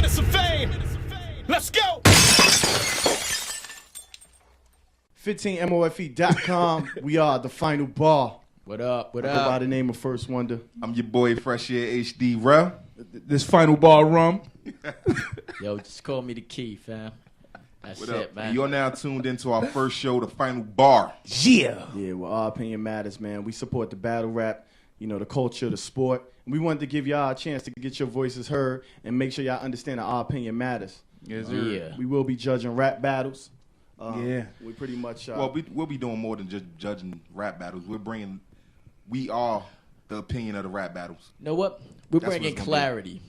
minutes of fame. Let's go. 15mofe.com. We are the final bar. What up? What I go by up? the name of First Wonder. I'm your boy Fresh Air HD Rel. This final bar rum. Yo, just call me the key, fam. That's What it, up? man. You're now tuned into our first show, the final bar. Yeah. Yeah, well, our opinion matters, man. We support the battle rap, you know, the culture, the sport. We wanted to give y'all a chance to get your voices heard and make sure y'all understand that our opinion matters. Yes, sir. Yeah. We will be judging rap battles. Yeah. We pretty much... Well, we'll be doing more than just judging rap battles. We are the opinion of the rap battles. You know what? We're That's what bringing it's gonna clarity.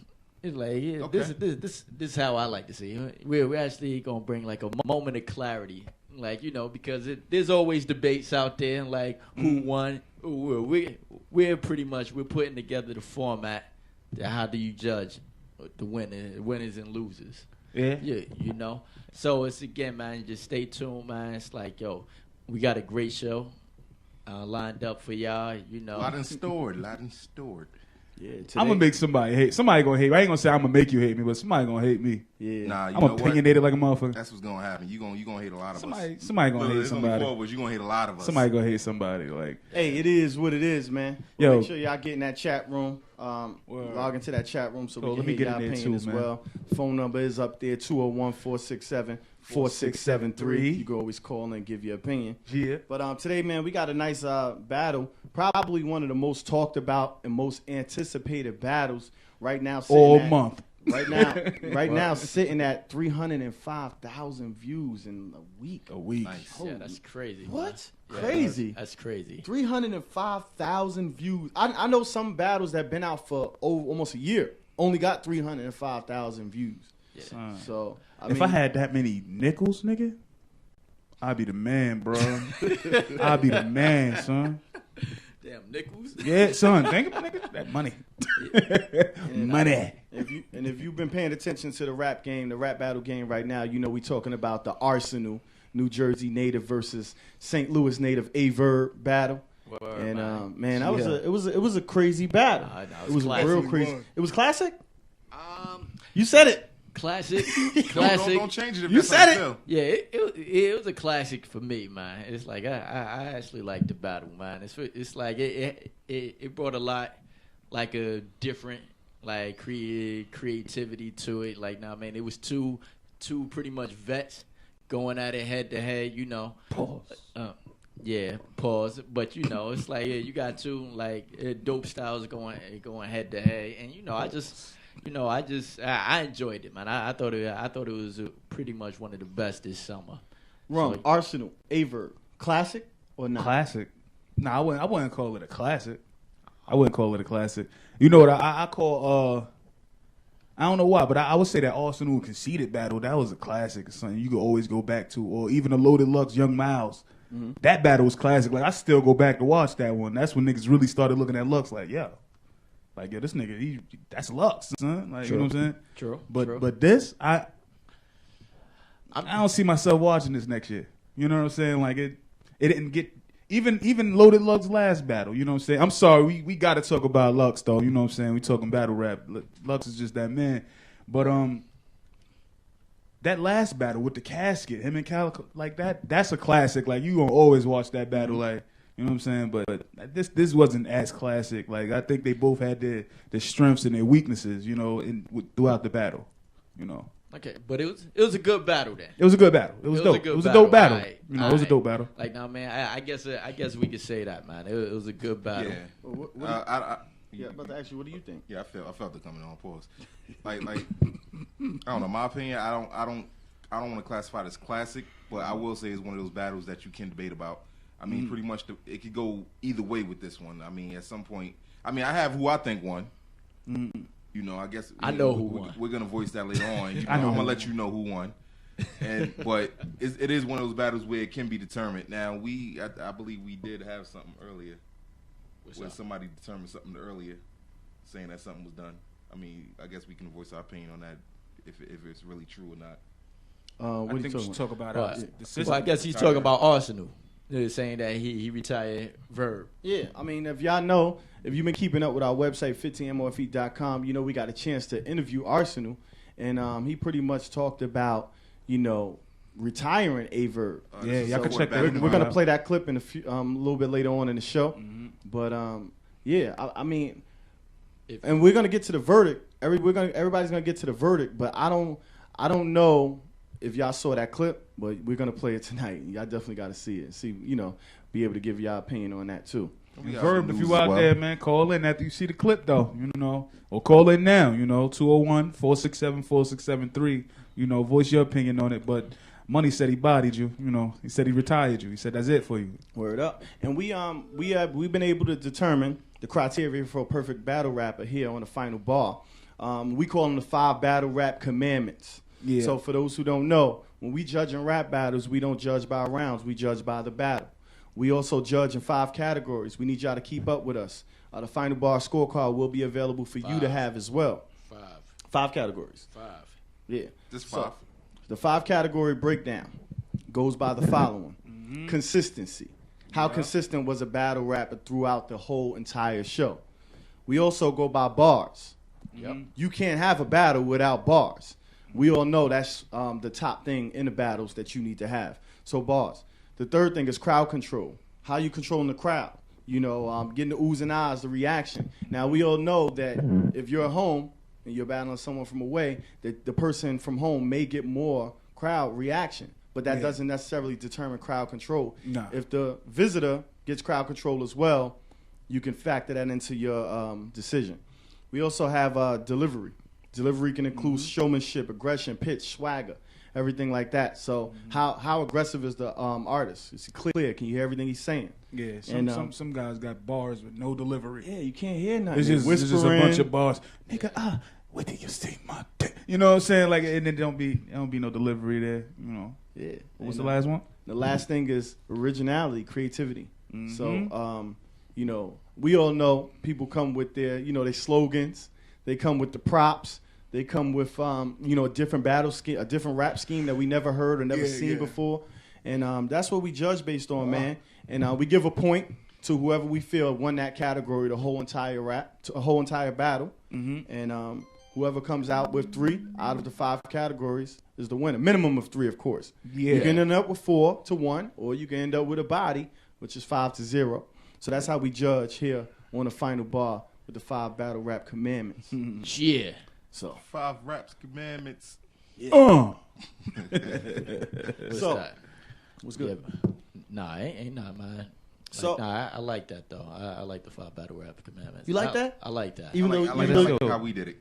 It's like, yeah, Okay. this is how I like to see it. We're actually going to bring like a moment of clarity. Like, you know, because there's always debates out there, like who won. We're pretty much, we're putting together the format. How do you judge the winners and losers? Yeah. Yeah, you know. So it's again, man. Just stay tuned, man. It's like, yo, we got a great show lined up for y'all. You know, Lot in stored. Yeah, today, I'm gonna make somebody hate. Somebody gonna hate me. I ain't gonna say I'm gonna make you hate me, but somebody gonna hate me. yeah. Nah, you I'm know what? opinionated like a motherfucker. That's what's gonna happen. You gonna hate a lot of us. Somebody gonna hate It's only somebody. four of us. You gonna hate a lot of us. Somebody gonna hate somebody. Like, Hey, it is what it is, man. Yo. Make sure y'all get in that chat room. Log into that chat room so we Oh, can let me hear get y'all in there opinion too, as man. well. Phone number is up there, 201-467-4673. You can always call and give your opinion. yeah. But today, man, we got a nice battle. Probably one of the most talked about and most anticipated battles right now. All month. Right now, sitting at 305,000 views in a week. A week. Nice. yeah, that's crazy. What? Man. Yeah, Crazy. That's crazy. 305,000 views. I know some battles that been out for almost a year only got 305,000 views. Son. So If I had that many nickels, nigga, I'd be the man, bro. I'd be the man, son. Damn, nickels. Yeah, son. Think about nigga. That money. Money. if you've been paying attention to the rap game, the rap battle game right now, you know we talking about the Arsonal, New Jersey native versus St. Louis native Verb battle. Word, And man. man, that Yeah. was it was a crazy battle. Nah, it was classic. real crazy. It was classic. Um, You said it. classic, Don't classic. change it. If You that's said how it. feel. Yeah, it was a classic for me, man. It's like I actually like the battle, man. It's like it brought a lot, like a different like creativity to it. Like now, man, it was two pretty much vets going at it head to head. You know, Pause. yeah, pause. But you know, it's like you got two like dope styles going head to head, and you know, I enjoyed it, man. I thought it was pretty much one of the best this summer. Wrong. So- Arsonal, Verb, classic or not? Classic. Nah, I wouldn't call it a classic. I wouldn't call it a classic. You know what I call I don't know why, but I would say that Arsonal conceded battle, that was a classic. Something you could always go back to. Or even the Loaded Lux, Young Miles. Mm-hmm. That battle was classic. Like I still go back to watch that one. That's when niggas really started looking at Lux like, yo, this nigga, that's Lux, son. Like, you know what I'm saying? True. But this, I don't see myself watching this next year. You know what I'm saying? Like it didn't get even Loaded Lux's last battle. You know what I'm saying? I'm sorry, we got to talk about Lux though. You know what I'm saying? We talking battle rap. Lux is just that man. But that last battle with the casket, him and Calico, like that's a classic. Like you gonna always watch that battle. Like you know what I'm saying? But this wasn't as classic. Like I think they both had their strengths and their weaknesses. You know, throughout the battle. You know. Okay, but it was a good battle then. It was a good battle. It was dope. good It was a dope battle. Alright, You know, it was a alright. dope battle. Like now, man, I guess we could say that, man. It was a good battle. Yeah. Well, what Yeah, about to ask you, what do you think? I felt it coming on. Pause. Like I don't know. My opinion, I don't want to classify it as classic, but I will say it's one of those battles that you can debate about. I mean, pretty much it could go either way with this one. I mean, at some point, I have who I think won. You know, I guess I know who won. We're gonna voice that later on. You know, I know I'm who gonna let you know who won. But it is one of those battles where it can be determined. Now I believe we did have something earlier. Where somebody determined something earlier, saying that something was done. I mean, I guess we can voice our opinion on that if it's really true or not. What I are you think we talking should about? talk about the system. Well, I guess he's talking about Arsonal. They're saying that he retired Verb. Yeah, I mean, if y'all know, if you've been keeping up with our website, 15mofe.com, you know we got a chance to interview Arsonal. and he pretty much talked about, retiring a Verb. Yeah, y'all can check that. We're gonna play that clip in a little bit later on in the show, but I mean, and we're gonna get to the verdict. Everybody's gonna get to the verdict, but I don't know if y'all saw that clip, but we're gonna play it tonight. Y'all definitely got to see it. See, be able to give y'all opinion on that too. Verb, if you out there, man, call in after you see the clip, though, or call in now, 201-467-4673, voice your opinion on it. But Money said he bodied you, he said he retired you. He said that's it for you. Word up. And we've been able to determine the criteria for a perfect battle rapper here on the Final Bar. We call them the 5 battle rap commandments. Yeah. So for those who don't know, when we judge in rap battles, we don't judge by rounds, we judge by the battle. We also judge in 5 categories. We need y'all to keep up with us. The Final Bar scorecard will be available for you to have as well. 5 categories. 5. Yeah. Just 5. The 5 category breakdown goes by the following. Consistency. How consistent was a battle rapper throughout the whole entire show? We also go by bars. Yep. You can't have a battle without bars. We all know that's the top thing in the battles that you need to have. So bars. The third thing is crowd control. How you controlling the crowd? Getting the oohs and ahs, the reaction. Now, we all know that if you're at home and you're battling someone from away, that the person from home may get more crowd reaction. But that doesn't necessarily determine crowd control. No. If the visitor gets crowd control as well, you can factor that into your decision. We also have delivery. Delivery can include showmanship, aggression, pitch, swagger, everything like that. So how aggressive is the artist? Is he clear? Can you hear everything he's saying? Yeah, some guys got bars with no delivery. Yeah, you can't hear nothing. It's just a bunch of bars. Nigga, where did you see my dick? You know what I'm saying? Like, and it don't be no delivery there. Yeah. What was the last one? The last thing is originality, creativity. So, we all know people come with their, their slogans. They come with the props. They come with, a different battle scheme, a different rap scheme that we never heard or never seen before. And that's what we judge based on, man. And we give a point to whoever we feel won that category, the whole entire battle. And whoever comes out with 3 out of the 5 categories is the winner. Minimum of 3, of course. Yeah. You can end up with 4-1, or you can end up with a body, which is 5-0. So that's how we judge here on the Final Bar with the 5 battle rap commandments. Yeah. So 5 raps commandments. so What's good? Yeah. Nah, ain't not mine. I like that though. I like the 5 battle rap commandments. You like that? I like that. Even I though like how we did it.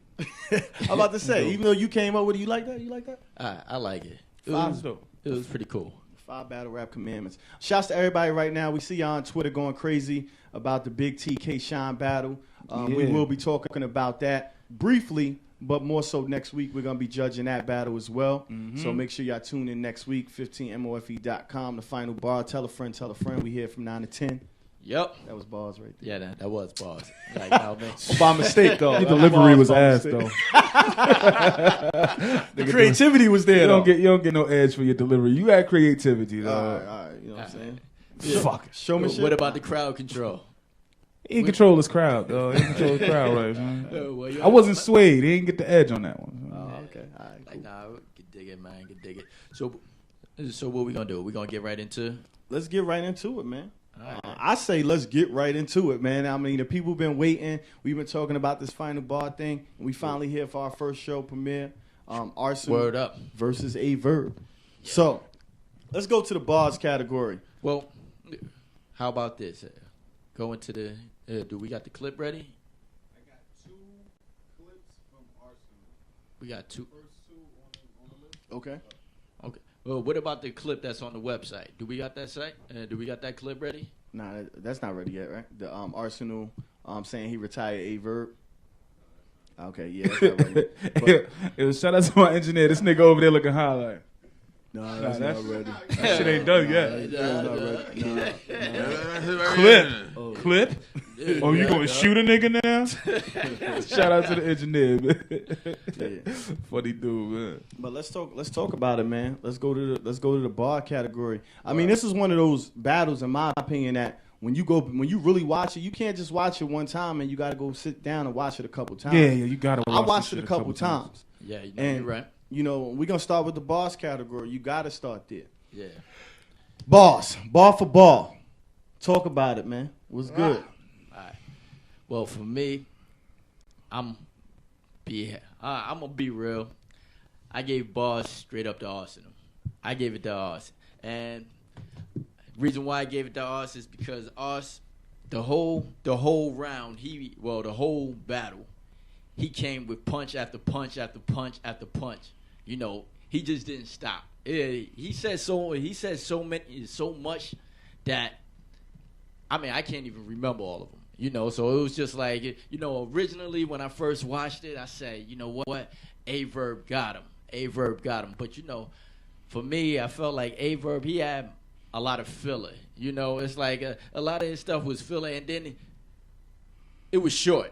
I'm about to say, even though you came up with it, you like that? You like that? I like it. Five. It was pretty cool. 5 battle rap commandments. Shouts to everybody right now. We see y'all on Twitter going crazy about the Big TK Shine battle. We will be talking about that briefly, but more so next week. We're going to be judging that battle as well. So make sure y'all tune in next week, 15mofe.com, the Final Bar. Tell a friend. We here from 9 to 10. Yep. That was bars right there. Yeah, that was bars. Like, man. By mistake, though. The delivery was ass, though. The creativity was there, though. You don't get no edge for your delivery. You had creativity, though. All right. You know what I'm saying? Yeah. Fuck. Showmanship. What about the crowd control? He didn't control his crowd, though. He didn't control his crowd, right, man? Well, I wasn't swayed. He didn't get the edge on that one. Oh, okay. All right, cool. Like, nah, we can dig it, man. Can dig it. So what we gonna do? We gonna get right into? Let's get right into it, man. All right. I say let's get right into it, man. I mean, the people been waiting. We've been talking about this Final Bar thing. We finally here for our first show premiere. Arsonal Word up. versus a Verb. So let's go to the bars category. Well, how about this? Go into the. Do we got the clip ready? I got 2 clips from Arsonal. We got 2. First 2 on the list. Okay. Okay. Well, what about the clip that's on the website? Do we got that site? Do we got that clip ready? Nah, that's not ready yet, right? The Arsonal saying he retired a Verb. Okay, yeah, that's not ready. But, It was shout out to my engineer. This nigga over there looking high like. no, that's not ready. That shit ain't done yet. That's not ready. Clip. Clip? Oh, you gonna shoot a nigga now? Shout out to the engineer, man. Yeah. Funny dude, man. But let's talk about it, man. Let's go to the bar category. I mean, this is one of those battles, in my opinion, that when you really watch it, you can't just watch it one time and you got to go sit down and watch it a couple times. Yeah, you gotta. I watched it a couple times. Yeah, And, you're right. We're going to start with the bars category. You got to start there. Yeah. Bars. Bar for bar. Talk about it, man. What's good? All right. Well, for me, I'm gonna be real. I gave bars straight up to Arsenal. I gave it to Ars, and reason why I gave it to Ars is because Ars, the whole round, the whole battle, he came with punch after punch after punch after punch. He just didn't stop. He said so much that I can't even remember all of them. So it was just like, originally when I first watched it, I said, you know what, Verb got him. But for me, I felt like Verb, he had a lot of filler. It's like a lot of his stuff was filler, and then it was short.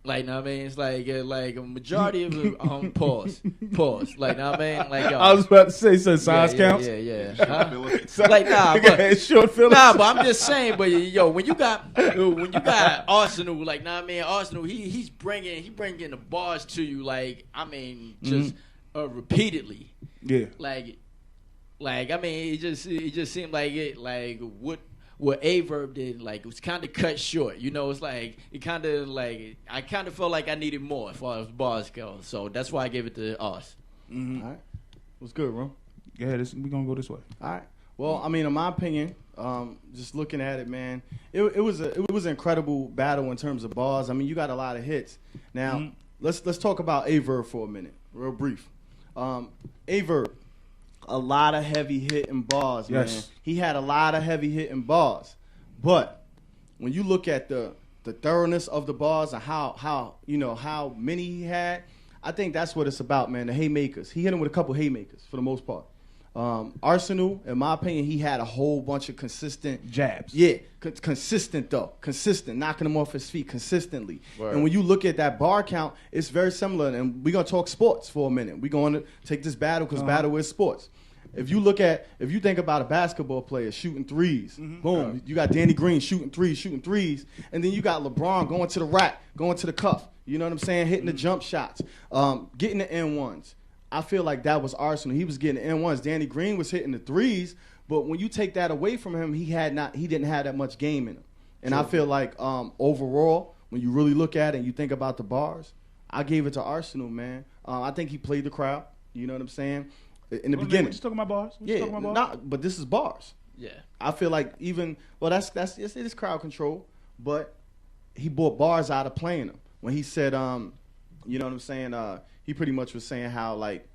Like, know what I mean? It's like a majority of it, pause. Like, know what I mean? Like, I was about to say, so size counts. Yeah. Like, short fillers. Nah, but I'm just saying, but when you got Arsenal, like, know what I mean? Arsenal, he's bringing the bars to you, like, just repeatedly. Yeah. Like, it just seemed like it, like what Verb did, like, it was kind of cut short. It's like, it kind of, like, I kind of felt like I needed more as far as bars go. So that's why I gave it to us. Mm-hmm. All right. What's good, Ron? Yeah, we're going to go this way. All right. Well, in my opinion, just looking at it, man, it was an incredible battle in terms of bars. You got a lot of hits. Now, let's talk about Verb for a minute, real brief. Verb, a lot of heavy hitting bars, man. Yes. He had a lot of heavy hitting bars, but when you look at the thoroughness of the bars and how many he had, I think that's what it's about, man. The haymakers. He hit him with a couple haymakers for the most part. Arsenal, in my opinion, he had a whole bunch of consistent jabs. Yeah, consistent, knocking him off his feet consistently. Word. And when you look at that bar count, it's very similar. And we're gonna talk sports for a minute. We're going to take this battle because battle is sports. If you think about a basketball player shooting threes, boom, you got Danny Green shooting threes, and then you got LeBron going to the rack, going to the cuff. You know what I'm saying? Hitting the jump shots, getting the N1s. I feel like that was Arsenal. He was getting the N1s. Danny Green was hitting the threes, but when you take that away from him, he didn't have that much game in him. And I feel like overall, when you really look at it and you think about the bars, I gave it to Arsenal, man. I think he played the crowd. You know what I'm saying? In the beginning. We're just talking about bars. But this is bars. Yeah. I feel like it is crowd control, but he brought bars out of playing them. When he said, you know what I'm saying? He pretty much was saying how, like,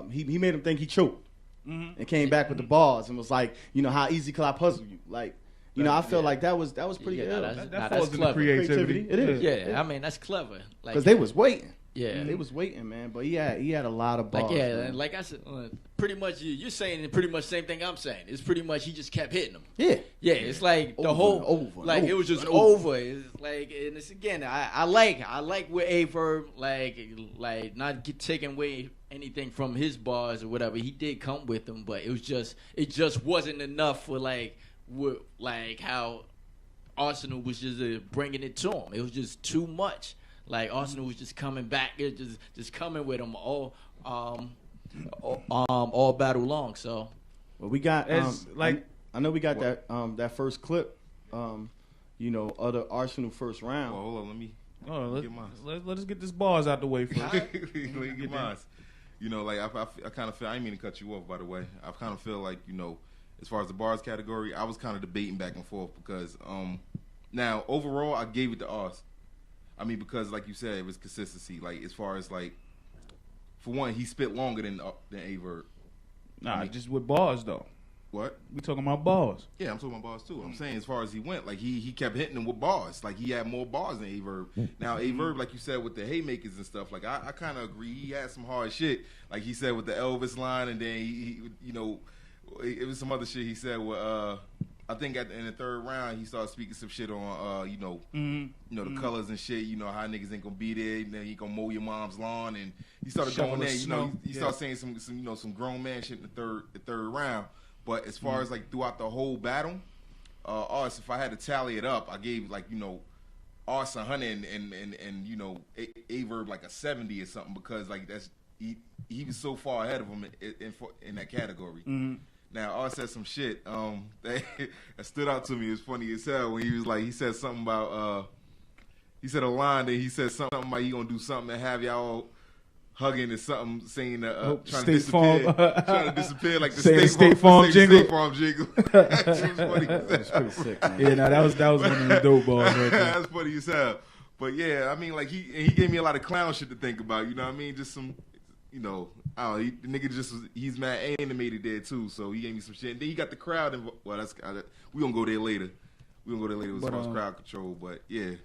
he made him think he choked and came back with the bars and was like, how easy could I puzzle you? Like, I feel like that was pretty good. That falls into creativity. It is. Yeah, that's clever. Because they was waiting. Yeah, they was waiting, man. But he had a lot of bars. Like I said, pretty much you're saying pretty much the same thing I'm saying. It's pretty much he just kept hitting them. Yeah, it's like the it was just over. It's like, and it's again, I like with Verb, like not taking away anything from his bars or whatever. He did come with them, but it just wasn't enough for how Arsenal was just bringing it to him. It was just too much. Like, Arsenal was just coming back, it just coming with them all battle long. So, well, we got I know we got that first clip, of the Arsenal first round. Well, hold on, let me get mine. Let's get this bars out the way first. Let me get mine. I kind of feel, I didn't mean to cut you off, by the way. I kind of feel like, as far as the bars category, I was kind of debating back and forth because now overall I gave it to Ars. Because like you said, it was consistency. Like, as far as, like, for one, he spit longer than Verb. Nah, just with bars though. What? We talking about bars. Yeah, I'm talking about bars too. I'm saying as far as he went, like, he kept hitting them with bars. Like, he had more bars than Verb. Now, Verb, like you said, with the haymakers and stuff, like, I kind of agree. He had some hard shit. Like he said with the Elvis line, and then he it was some other shit he said with I think in the third round he started speaking some shit on the colors and shit. How niggas ain't gonna be there. Then he gonna mow your mom's lawn, and he started going there. He started saying some grown man shit in the third round. But as far as, like, throughout the whole battle, if I had to tally it up, I gave, like, Ars-100 and you know a Verb like a 70 or something because like that's he was so far ahead of him in that category. Mm-hmm. Now Ars said some shit that stood out to me. It was funny as hell when he said something about he said a line that he said something about he gonna do something and have y'all hugging or something, saying trying to disappear, trying to disappear like the State Farm jingle. State Farm jingle. That was funny. That's pretty sick, man. Yeah, no, that was one of the dope balls right there. That's funny as hell. But yeah, I mean, like he gave me a lot of clown shit to think about. You know what I mean? Just some, you know, I don't know. The nigga he's mad animated there too, so he gave me some shit. And then he got the crowd involved. Well, we gonna go there later. As far as crowd control. But yeah,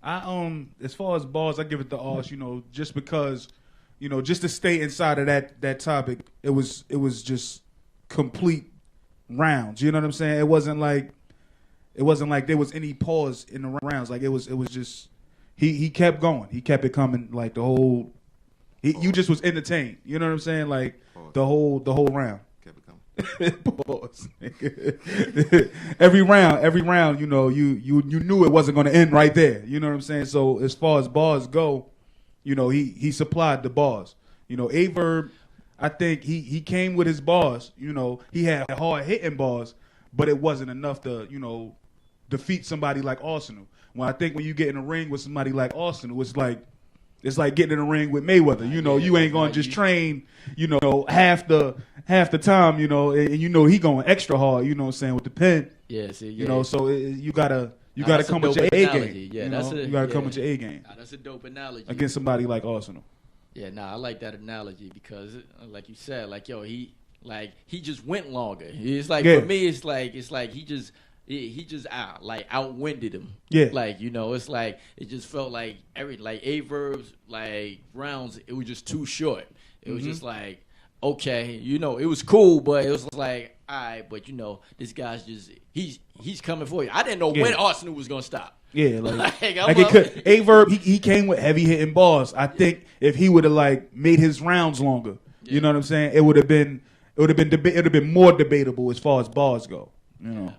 as far as balls, I give it to Ars. You know, just because. You know, just to stay inside of that topic, it was just complete rounds. You know what I'm saying? It wasn't like there was any pause in the rounds. Like it was just he kept going. He kept it coming like the whole. You just was entertained. You know what I'm saying? Like the whole round. Kept it coming. Pause. every round. You know, you knew it wasn't going to end right there. You know what I'm saying? So as far as bars go. You know, he supplied the bars. You know, a Verb, I think he came with his bars. You know, he had hard hitting bars, but it wasn't enough to, you know, defeat somebody like Arsonal. When I think when you get in a ring with somebody like Arsonal, it's like getting in a ring with Mayweather. You know, you ain't gonna just train, you know, half the time, you know, and you know he going extra hard, you know what I'm saying, with the pen. Yeah, see, yeah. You know, so you gotta come with your A game. Yeah, you gotta come with your A game. That's a dope analogy against somebody like Arsonal. Yeah, I like that analogy because, like you said, like he just went longer. It's like for me, it's like he just outwinded him. Yeah, like you know, it's like it just felt like a Verb's like rounds. It was just too short. It was just like okay, you know, it was cool, but it was like all right, but you know, this guy's just he's coming for you. I didn't know when Arsonal was gonna stop. Yeah, like it could. A Verb, he came with heavy hitting bars. I think if he would have like made his rounds longer, you know what I'm saying, it would have been more debatable as far as bars go. You know,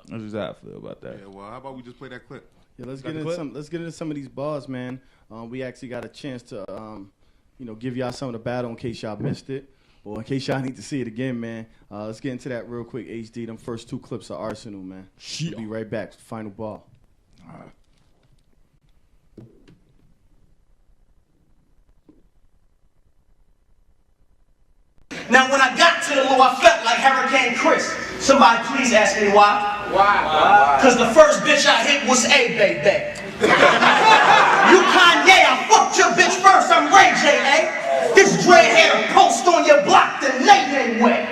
that's just how I feel about that. Yeah, well, how about we just play that clip? Yeah, let's get into some of these bars, man. We actually got a chance to you know, give y'all some of the battle in case y'all missed it. Or in case y'all need to see it again, man. Let's get into that real quick, HD. Them first two clips of Arsonal, man. We'll be right back. Final ball. All right. Now, when I got to the Lou, I felt like Hurricane Chris. Somebody please ask me why. Why? Because the first bitch I hit was A, baby. You Kanye, I fucked your bitch first. I'm Ray J, eh? This dread hair post on your block, the Nay way.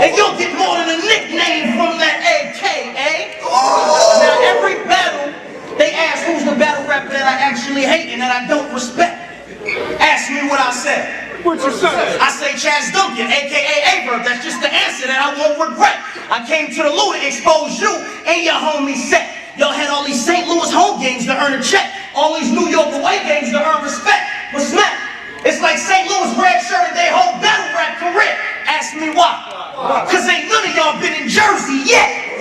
And you'll get more than a nickname from that AK, eh? Now, every battle, they ask who's the battle rapper that I actually hate and that I don't respect. Ask me what I said. What you say? I say Chaz Duncan, a.k.a. Verb. That's just the answer that I won't regret. I came to the Lou to expose you and your homie set. Y'all had all these St. Louis home games to earn a check. All these New York away games to earn respect. But smack, it's like St. Louis red shirt their whole battle rap career. Ask me why. Cause ain't none of y'all been in Jersey yet.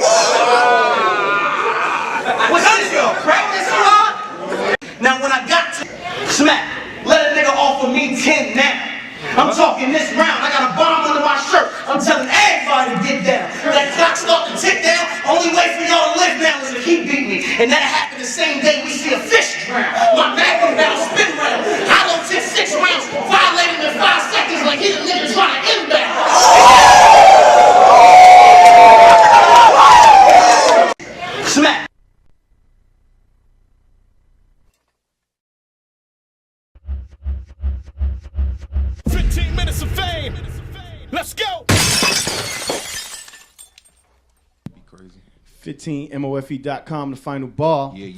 What's this y'all? Practice hard? Now when I got to smack, let a nigga offer me 10 now. I'm talking this round. I got a bomb under my shirt. I'm telling everybody to get down. That clock start to tick down. Only way for y'all to live now is if he beat me. And that happened the same day we see a fish drown. My magnum bound spin round. Hollow tip 6 rounds. Violated in 5 seconds like he the nigga trying to inbound. Smack. Minutes of fame. Let's go. Be crazy. 15mofe.com, the final ball. Yeah.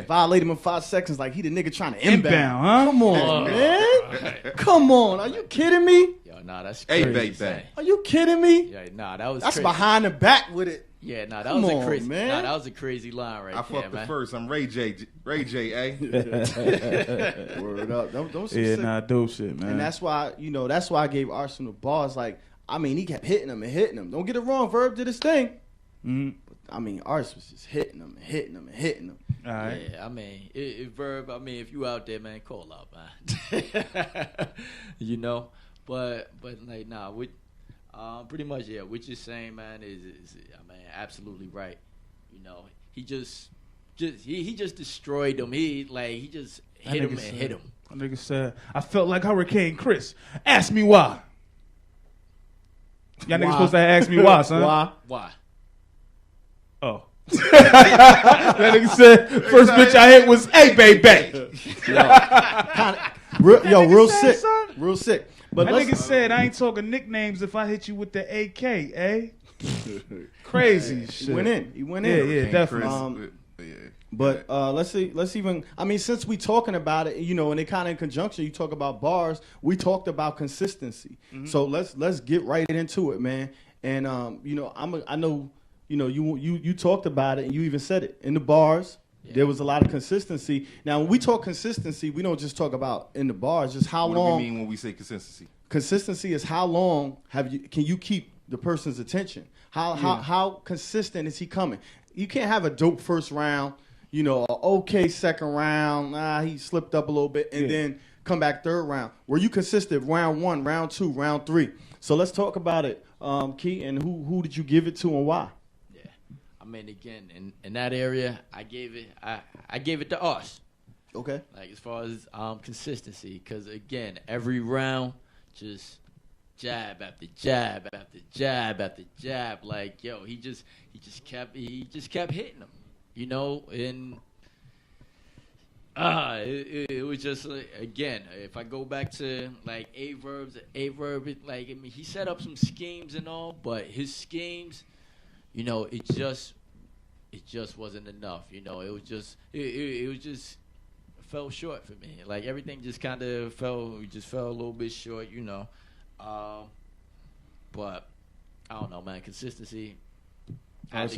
Violate him in 5 seconds like he the nigga trying to inbound. Huh? Come on, man. Come on. Are you kidding me? Yo, that's Hey, crazy. baby. Are you kidding me? Yeah, that was That's crazy. behind the back with it. Yeah, that Come was a on, crazy man. that was a crazy line right I there, fucked the man. first. I'm Ray J, eh? Word up. Them Yeah, sick. dope shit, man. And that's why I gave Arsonal bars. Like, I mean, he kept hitting him and hitting him. Don't get it wrong, Verb did his thing. Mhm. But I mean, Ars was just hitting them and hitting them and hitting them. All right. Yeah, I mean, Verb. I mean, if you out there, man, call out, man. You know, but like, nah, we, pretty much, yeah. What you're saying, man, is I mean, absolutely right. You know, he just destroyed them. He just hit him and hit him. That nigga said, I felt like Hurricane Chris. Ask me why. Y'all niggas supposed to ask me why, son. Why? Oh. That nigga said, first bitch I hit was, hey, baby. Real said, sick. son. Real sick. But That nigga said, I ain't talking nicknames if I hit you with the AK, eh? Crazy shit. He went in. Yeah, definitely. But let's even. I mean, since we talking about it, you know, and it kind of in conjunction, you talk about bars. We talked about consistency. Mm-hmm. So let's get right into it, man. And you know, I know, you know, you talked about it, and you even said it in the bars. Yeah. There was a lot of consistency. Now, when we talk consistency, we don't just talk about in the bars. Just how long. What do we mean when we say consistency? Consistency is how long can you keep the person's attention? How consistent is he coming? You can't have a dope first round, you know, a okay second round. He slipped up a little bit, and then come back third round. Were you consistent round 1, round 2, round 3? So let's talk about it, Key. And who did you give it to and why? Yeah, I mean, again, in that area, I gave it to us. Okay. Like as far as consistency, because again, every round, just jab after jab after jab after jab. Like, yo, he just kept hitting them, you know. And it was just again, if I go back to like A Verb, like, I mean, he set up some schemes and all, but his schemes, you know, it just wasn't enough. You know, it was just fell short for me. Like everything just kind of fell a little bit short, you know. But I don't know, man. Consistency. I had to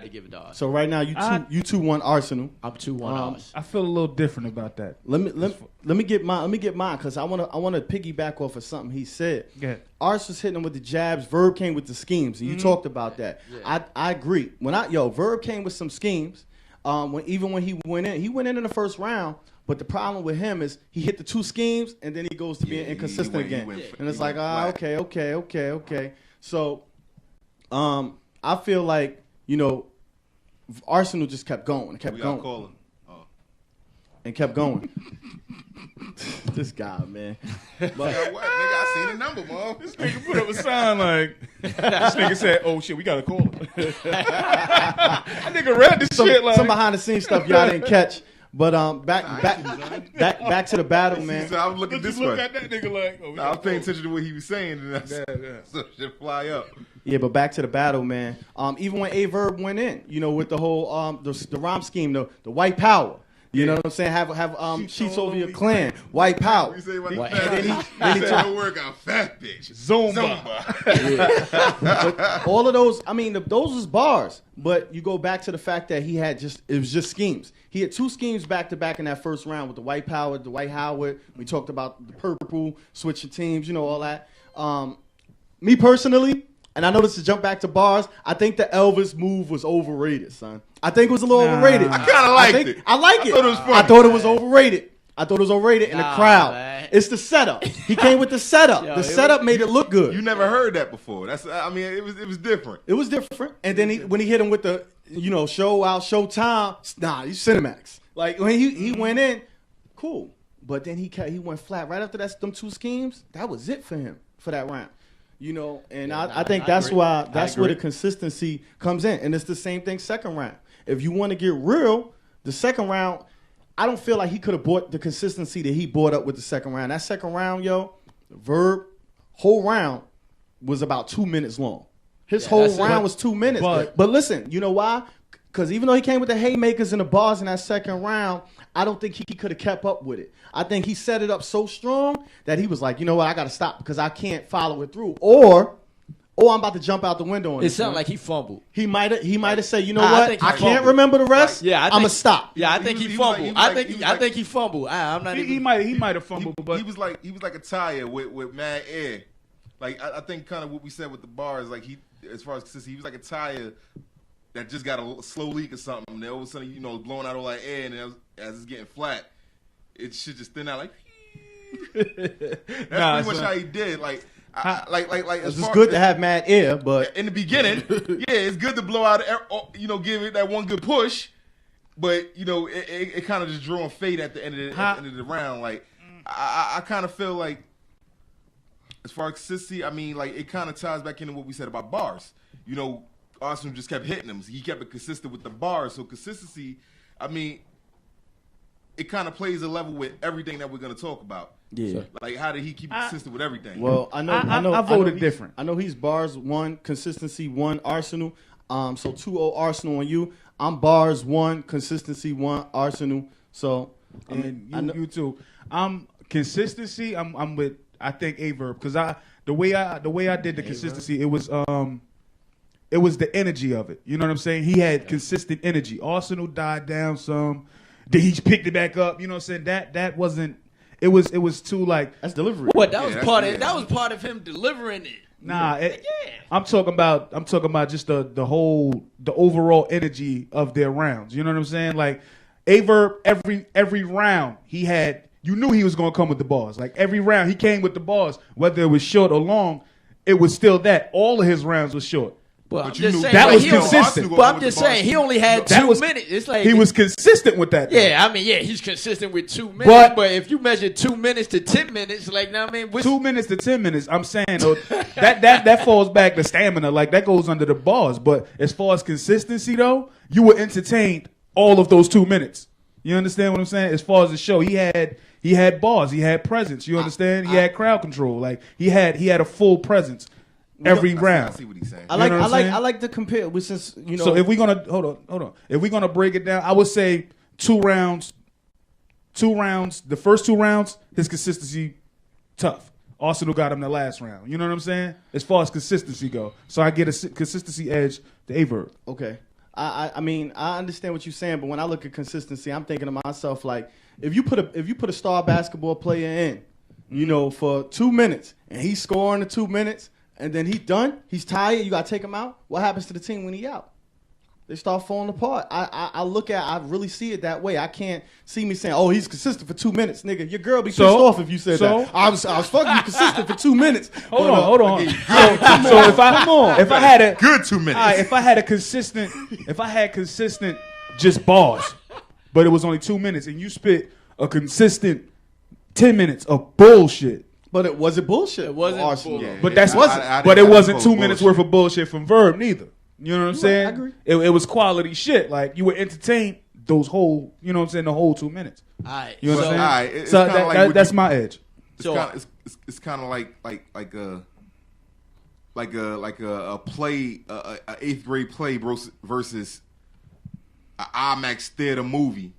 give it to Arsenal. So right now you two won Arsenal. I'm 2-1 Arsenal. I feel a little different about that. Let me get mine because I wanna piggyback off of something he said. Go ahead. Ars was hitting him with the jabs. Verb came with the schemes, and you talked about that. Yeah. I agree. Verb came with some schemes. When he went in the first round. But the problem with him is he hit the 2 schemes, and then he goes to being inconsistent again. And it's like, okay. So I feel like, you know, Arsenal just kept going and kept going. Calling. Oh. And kept going. This guy, man. But what? Nigga, I seen the number, mom. This nigga put up a sign like, this nigga said, oh shit, we gotta call him. That nigga read this shit like. Some behind the scenes stuff y'all didn't catch. But back to the battle, man. So I was looking this look way. at that nigga like, oh, I was paying attention to what he was saying, and I so shit fly up. Yeah, but back to the battle, man. Even when A Verb went in, you know, with the whole the rhyme scheme, the white power. You know what I'm saying? Have sheets over your clan, white power. You say about What? the fat Then he bitch. Said no work out, fat bitch. Zumba. But all of those, I mean, those was bars. But you go back to the fact that it was just schemes. He had 2 schemes back to back in that first round with the white power, the white Howard. We talked about the purple, switching teams, you know, all that. Me personally, and I know this is jump back to bars, I think the Elvis move was overrated, son. I think it was a little overrated. I kind of liked it. I like it. I thought it was funny. I thought it was overrated. in the crowd. Man. It's the setup. He came with the setup. Yo, the setup made it look good. You never heard that before. I mean, it was different. It was different. And then when he hit him with the, you know, show time, he's Cinemax. Like when he went in, cool. But then he went flat right after them 2 schemes. That was it for him for that round. You know, and I think that's agree. where the consistency comes in. And it's the same thing second round. If you want to get real, the second round, I don't feel like he could have brought the consistency that he brought up with the second round. That second round, Verb, whole round was about 2 minutes long. His whole round was 2 minutes. But listen, you know why? Because even though he came with the haymakers and the bars in that second round, I don't think he could have kept up with it. I think he set it up so strong that he was like, you know what, I got to stop because I can't follow it through. Or I'm about to jump out the window. It sounded like he fumbled. He might have said, you know I what, think he I can't fumbled. remember the rest. Yeah, I'm gonna stop. Yeah, I think he fumbled. I think he fumbled. I'm not even. He might have fumbled, but he was like a tire with mad air. Like I think kind of what we said with the bars, like as far as consistency, he was like a tire that just got a slow leak or something. Then all of a sudden, it's blowing out all that air, and as it's getting flat, it should just thin out like. That's pretty much how he did. Like It's just good to have mad air, but in the beginning, it's good to blow out, give it that one good push, but it kind of just drew and fade at the end of the round. Like I kind of feel like, as far as consistency, I mean, like it kind of ties back into what we said about bars. Arsenal just kept hitting them. He kept it consistent with the bars. So consistency, I mean, it kind of plays a level with everything that we're going to talk about. Yeah. Like, how did he keep it consistent with everything? Well, I voted different. I know he's bars 1, consistency 1, Arsenal. So 2-0 Arsenal on you. I'm bars 1, consistency 1, Arsenal. So you too. Consistency. I'm with. I think a verb because the way I did the consistency, it was the energy of it. You know what I'm saying? He had consistent energy. Arsenal died down some. Then he picked it back up. You know what I'm saying? That wasn't. It was too like that's delivery. What that was part of him delivering it. Nah, I'm talking about just the overall energy of their rounds. You know what I'm saying? Like Verb, every round he had. You knew he was gonna come with the bars. Like every round he came with the bars, whether it was short or long. It was still that. All of his rounds were short. But I'm you just knew saying, that was he consistent. But I'm just saying, he only had 2 minutes. It's like he was consistent with that. Yeah, I mean, he's consistent with 2 minutes. But if you measure 2 minutes to 10 minutes, like, now I mean, 2 minutes to 10 minutes. I'm saying though, that falls back to stamina. Like that goes under the bars. But as far as consistency though, you were entertained all of those 2 minutes. You understand what I'm saying? As far as the show, he had bars, he had presence. You understand? He had crowd control. Like he had a full presence. Every round. I see what he's saying. I like to compare with since So if we're gonna hold on. If we're gonna break it down, I would say 2 rounds. 2 rounds. The first 2 rounds, his consistency tough. Arsenal got him the last round. You know what I'm saying? As far as consistency go, so I get a consistency edge to a verb. Okay. I mean I understand what you're saying, but when I look at consistency, I'm thinking to myself like if you put a star basketball player in, for 2 minutes and he's scoring the 2 minutes. And then he's done. He's tired. You got to take him out. What happens to the team when he out? They start falling apart. I really see it that way. I can't see me saying, oh, he's consistent for 2 minutes. Nigga, your girl be pissed off if you said that. I was fucking you consistent for 2 minutes. Hold on. So if I had a good 2 minutes. If I had consistent just bars, but it was only 2 minutes and you spit a consistent 10 minutes of bullshit. But it wasn't bullshit. It wasn't Arsenal. bullshit. But that's but it wasn't 2 minutes worth of bullshit from Verb neither. You know what I'm saying? I agree. It was quality shit. Like you were entertained those whole, you know what I'm saying, the whole 2 minutes. All right. You know what I'm saying? All right, So that's my edge. It's kind of like a play, a 8th grade play versus an IMAX theater movie.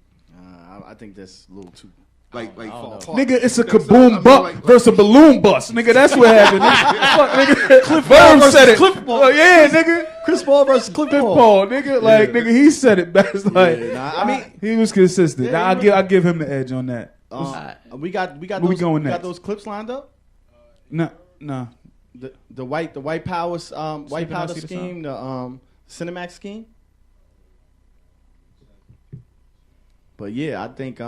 I think that's a little too. Nigga, it's a kaboom buck versus a balloon bust. Nigga, that's what happened. Nigga, Cliff Paul said it. Oh yeah, nigga. Chris Paul versus Cliff Paul, nigga. Like, nigga, he said it best. Like, I mean, he was consistent. Yeah, I give him the edge on that. We got those clips lined up. No. The white power white powder see the scheme, the Cinemax scheme. But yeah, I think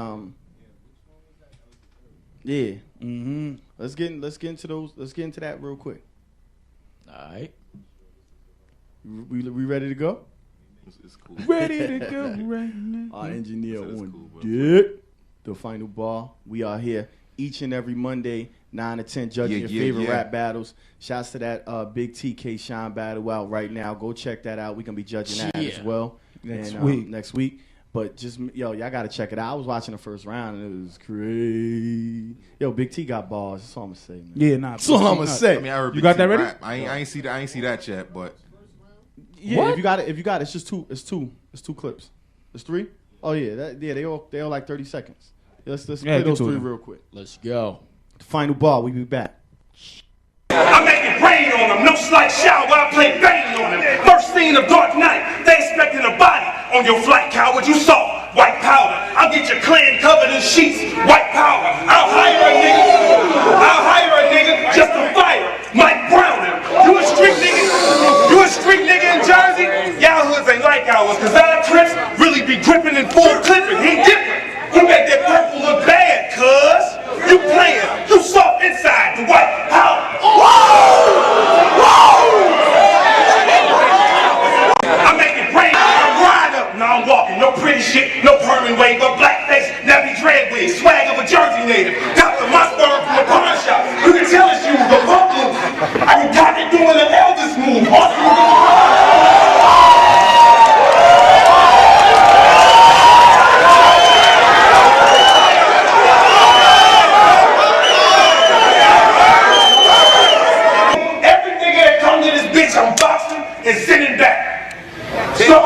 yeah. Mm-hmm. Let's get into those. Let's get into that real quick. All right. We ready to go? It's cool. Ready to go right now. Our engineer It's on cool, bro. deck. The final ball. We are here each and every Monday, 9 to 10, judging your favorite rap battles. Shouts to that Big TK Shine battle out right now. Go check that out. We're gonna be judging that as well Next week. But just y'all gotta check it out. I was watching the first round and it was crazy. Yo, Big T got balls. That's all I'm gonna say, man. Yeah, nah. That's all I'm gonna say. I mean, I heard You got that ready? rap. I ain't see that yet, but Yeah, What? if you got it, it's just two. It's two clips. It's 3. Oh yeah, they all like 30 seconds. Let's play get those to 3 it. real quick. Let's go. The final ball. We be back. I make it rain on them, no slight shower, I play bang on them. First scene of Dark Knight, they expecting a body on your flight, coward. You saw white powder. I'll get your clan covered in sheets. White powder. I'll hire a nigga just to fire Mike Brown. You a street nigga in Jersey? Y'all hoods ain't like the White House. Whoa! I make it rain. I'm riding up. Now I'm walking. No pretty shit, no permanent wave, but blackface, nappy dread wig, swag of a Jersey native. Dr. Mustard from the pawn shop. You can tell it's you, the pump move. I got it doing the Elvis move. Every nigga that comes to this bitch, I'm boxing and sending back. So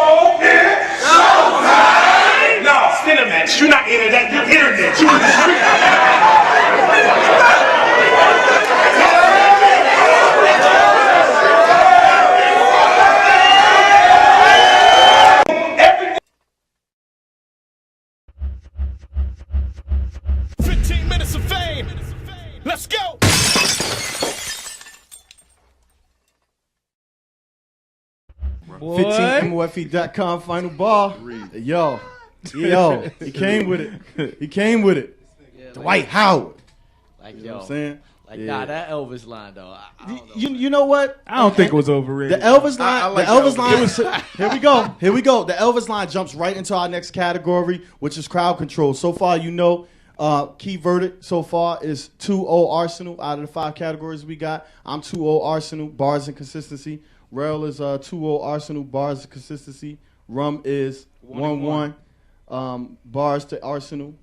it's showtime! No, Cinemax, you're not internet, you're internet. You in the street. Every 15 minutes of fame. Let's go. Boy. 15mofe.com final ball. Yo, he came with it. He came with it. Yeah, Dwight Howard. Like, You know yo, what I'm saying? like, Yeah. nah, that Elvis line, though. I don't know. You know what? I don't think it was overrated. The Elvis line. I like the Elvis the line. Elvis. Here we go. Here we go. The Elvis line jumps right into our next category, which is crowd control. So far, key verdict so far is 2-0 Arsenal out of the 5 categories we got. I'm 2-0 Arsenal, bars and consistency. Rel is 2-0 Arsenal, bars and consistency. Rum is 1-1, bars to Arsenal.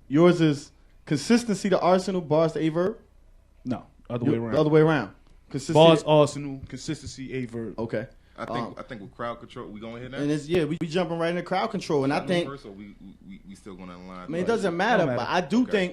Yours is consistency to Arsenal, bars to Verb? No, other way around. The other way around. Consistency. Bars, Arsenal, consistency, a verb. Okay. I think with crowd control, we going here now. And it's we jumping right into crowd control, and I think first, or we still going to line. I mean, it doesn't matter, Don't matter. but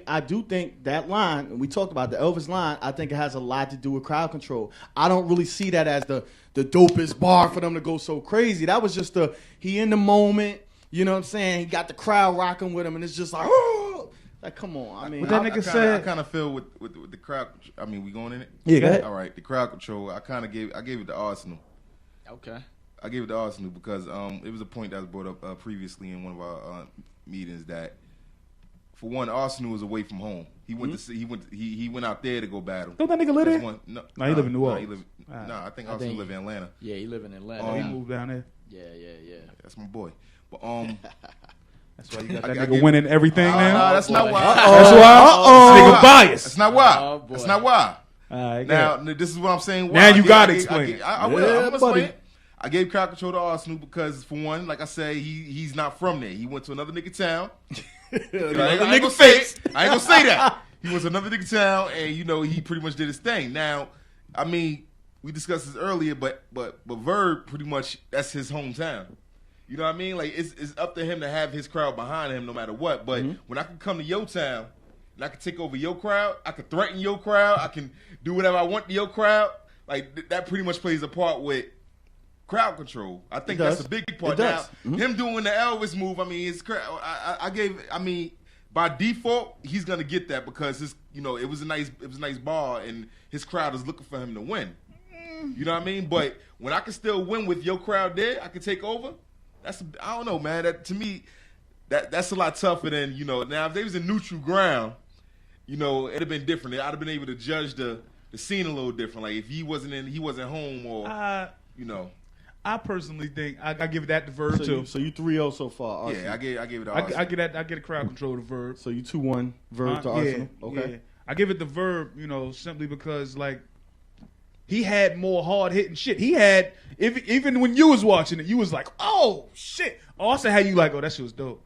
I do think that line, and we talked about the Elvis line, I think it has a lot to do with crowd control. I don't really see that as the dopest bar for them to go so crazy. That was just he in the moment, you know what I'm saying? He got the crowd rocking with him, and it's just like, oh! Like, come on. I mean, What that nigga said- I kind of feel with the crowd. I mean, we going in it. Yeah, go ahead. All right, the crowd control. I gave it to Arsenal. Okay. I gave it to Arsenal because it was a point that was brought up previously in one of our meetings that, for one, Arsenal was away from home. He went to see, he went out there to go battle. Don't that nigga live That's there? one- No, Nah, he live in New nah, Orleans. I think I Arsenal think- live in Atlanta. Yeah, he live in Atlanta. Oh, he now. moved down there. Yeah. That's my boy. But That's why you got that I nigga give- winning everything nah, now. that's not why. That's why. This nigga biased. That's not why. Oh, boy. That's not why. All right, Now, good. this is what I'm saying. Now you gotta I explain gave- it. I will. Yeah, I'm gonna explain buddy. it. I gave crowd control to Arsenal because, for one, like I say, he's not from there. He went to another nigga town. I ain't gonna say it. I ain't gonna say that. He went to another nigga town, and he pretty much did his thing. Now, I mean, we discussed this earlier, but Verb pretty much that's his hometown. You know what I mean? Like it's up to him to have his crowd behind him no matter what. But when I can come to your town and I can take over your crowd, I can threaten your crowd, I can do whatever I want to your crowd. Like that pretty much plays a part with crowd control. I think It that's does. a big part. It does. Now, him doing the Elvis move, I mean, his crowd. I mean, by default, he's gonna get that because it was a nice ball, and his crowd is looking for him to win. You know what I mean? But when I can still win with your crowd there, I can take over. I don't know, man. That to me, that's a lot tougher than Now, if they was in neutral ground, it'd have been different. I'd have been able to judge the scene a little different. Like if he wasn't home, or I personally think I give that to Verb too. So you 3-0 so far. Arsenal. yeah, I gave it. To I Arsenal. get a crowd control to Verb. So you 2-1 Verb to Arsenal. Okay. Yeah. I give it the Verb, simply because like he had more hard hitting shit. He had even when you was watching it, you was like, oh shit. Also, how you like, oh that shit was dope.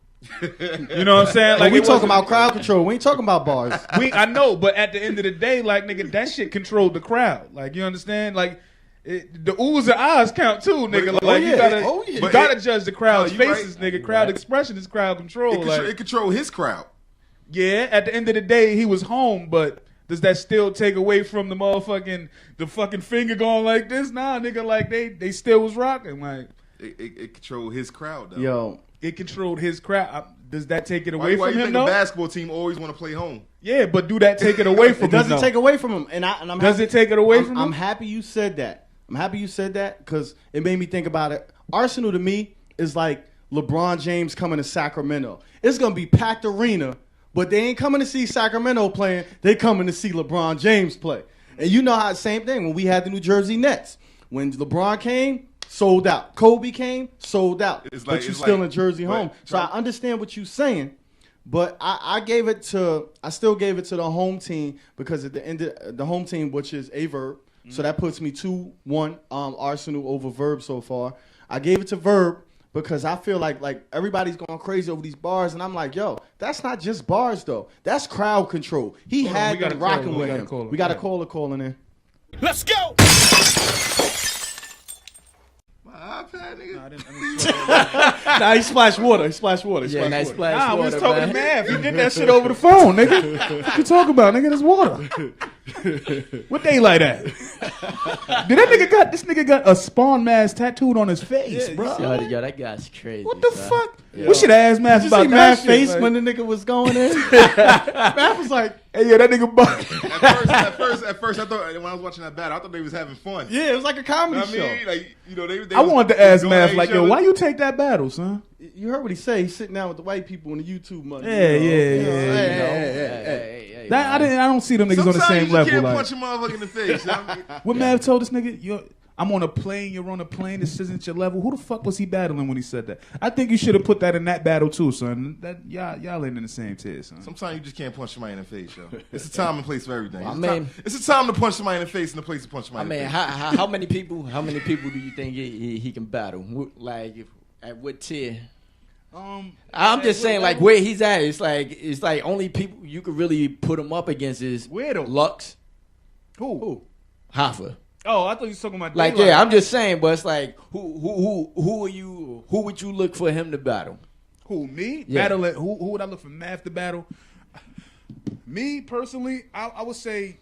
You know what I'm saying? Like we it talking wasn't- about crowd control. We ain't talking about bars. I know, but at the end of the day, like nigga, that shit controlled the crowd. Like you understand? Like the oohs and ahs count too, nigga. Like you gotta judge the crowd's you right. faces, nigga. Crowd expression is crowd control. It control his crowd. Yeah, at the end of the day, he was home, but does that still take away from the fucking finger going like this? Nah, nigga, like they still was rocking. Like It controlled his crowd, though. Yo, it controlled his crowd. Does that take it Why away you from him think though? a basketball team always want to play home? Yeah, but do that take it away from it him? doesn't though? take away from him. And I'm Does happy, it take it away from him? I'm happy you said that. I'm happy you said that because it made me think about it. Arsenal to me is like LeBron James coming to Sacramento. It's gonna be packed arena, but they ain't coming to see Sacramento playing. They coming to see LeBron James play. And you know how same thing when we had the New Jersey Nets. When LeBron came, sold out. Kobe came, sold out. But you still in Jersey home. So I understand what you're saying. But I still gave it to the home team because at the end of the home team, which is a Verb. So that puts me 2-1 Arsonal over Verb so far. I gave it to Verb because I feel like everybody's going crazy over these bars, and I'm like, yo, that's not just bars though. That's crowd control. He had them rocking with him. We got a caller calling in. Let's go. My iPad, nigga. Nah, he splashed water. He splashed water. Yeah, nice splash Nah, we water, was talking man. to Mav. He did that shit over the phone, nigga. What you talking about, nigga? That's water. What they like that? This nigga got a Spawn mask tattooed on his face, bro. Yo, that guy's crazy. What the son. fuck? Yeah. We should ask Mav Did you about see that Matt's shit, face like- when the nigga was going in? Matt was like, Hey, yeah, that nigga buck. At first, I thought when I was watching that battle, I thought they was having fun. yeah, it was like a comedy You know what I show. mean? Like, you know, they I was- wanted to they was ask going at Mav, each like, yo, other. why you take that battle, son? You heard what he say. He's sitting down with the white people in the YouTube money. Yeah, you know? yeah, You know, yeah, hey, you know. hey. That I don't see them niggas on the Sometimes same you level. can't Like, punch a motherfucker in the face. what Mav told this nigga, I'm on a plane, you're on a plane, this isn't your level. Who the fuck was he battling when he said that? I think you should have put that in that battle too, son. That y'all ain't in the same tier, son. Sometimes you just can't punch somebody in the face, yo. It's a time and place for everything. Well, It's a time to punch somebody in the face and a place to punch somebody in the face. how many people do you think he can battle? Like, at what tier? I'm just saying, like, where he's at, it's like only people you could really put him up against is Where though? Lux, Who? Hoffa. Oh, I thought you was talking about Like, Daylight. yeah, I'm just saying, but it's like, who are you? Who would you look for him to battle? Who, me? Yeah. Battling, who would I look for Mav to battle? Me, personally, I would say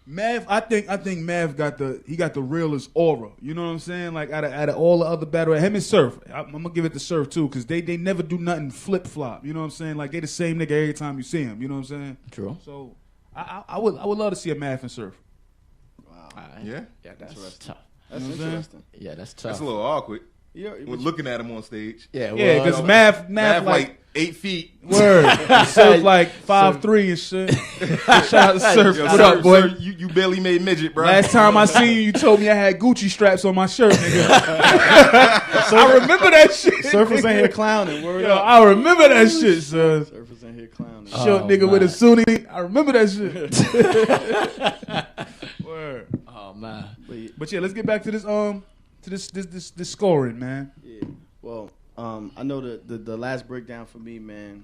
Mav, I think Mav got the realest aura. You know what I'm saying? Like out of all the other battles, him and Surf, I'm gonna give it to Surf too, because they never do nothing flip flop. You know what I'm saying? Like they the same nigga every time you see him. You know what I'm saying? True. So I would love to see a Mav and Surf. Yeah? Yeah, that's tough. That's interesting. Yeah, that's tough. That's a little awkward. Yeah, When looking at him on stage. Yeah, Yeah, because Mav Mav like like 8 feet. word, Surf like 5'3" and shit. Shout out to Surf. Yo, What sir, up, boy? sir, you barely made midget, bro. Last time I seen you, you told me I had Gucci straps on my shirt, nigga. I remember that shit. Surf was in here clowning. Word Yo, up. I remember that shit, son. Surf was in here clowning. Short Oh, nigga with a man. Sunni. I remember that shit. Word. Oh man. But yeah, let's get back to this scoring, man. Yeah. Well, I know the last breakdown for me, man.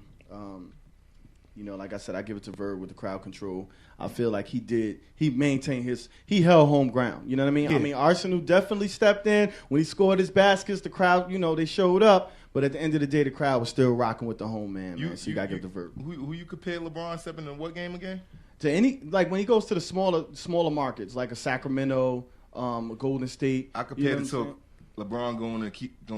You know, like I said, I give it to Verb with the crowd control. I feel like he maintained he held home ground. You know what I mean? Yeah. I mean, Arsonal definitely stepped in when he scored his baskets. The crowd, you know, they showed up. But at the end of the day, the crowd was still rocking with the home man. So you gotta give the Verb. Who you compare LeBron stepping in what game again? To any, like when he goes to the smaller markets, like a Sacramento, a Golden State. I compared it to LeBron going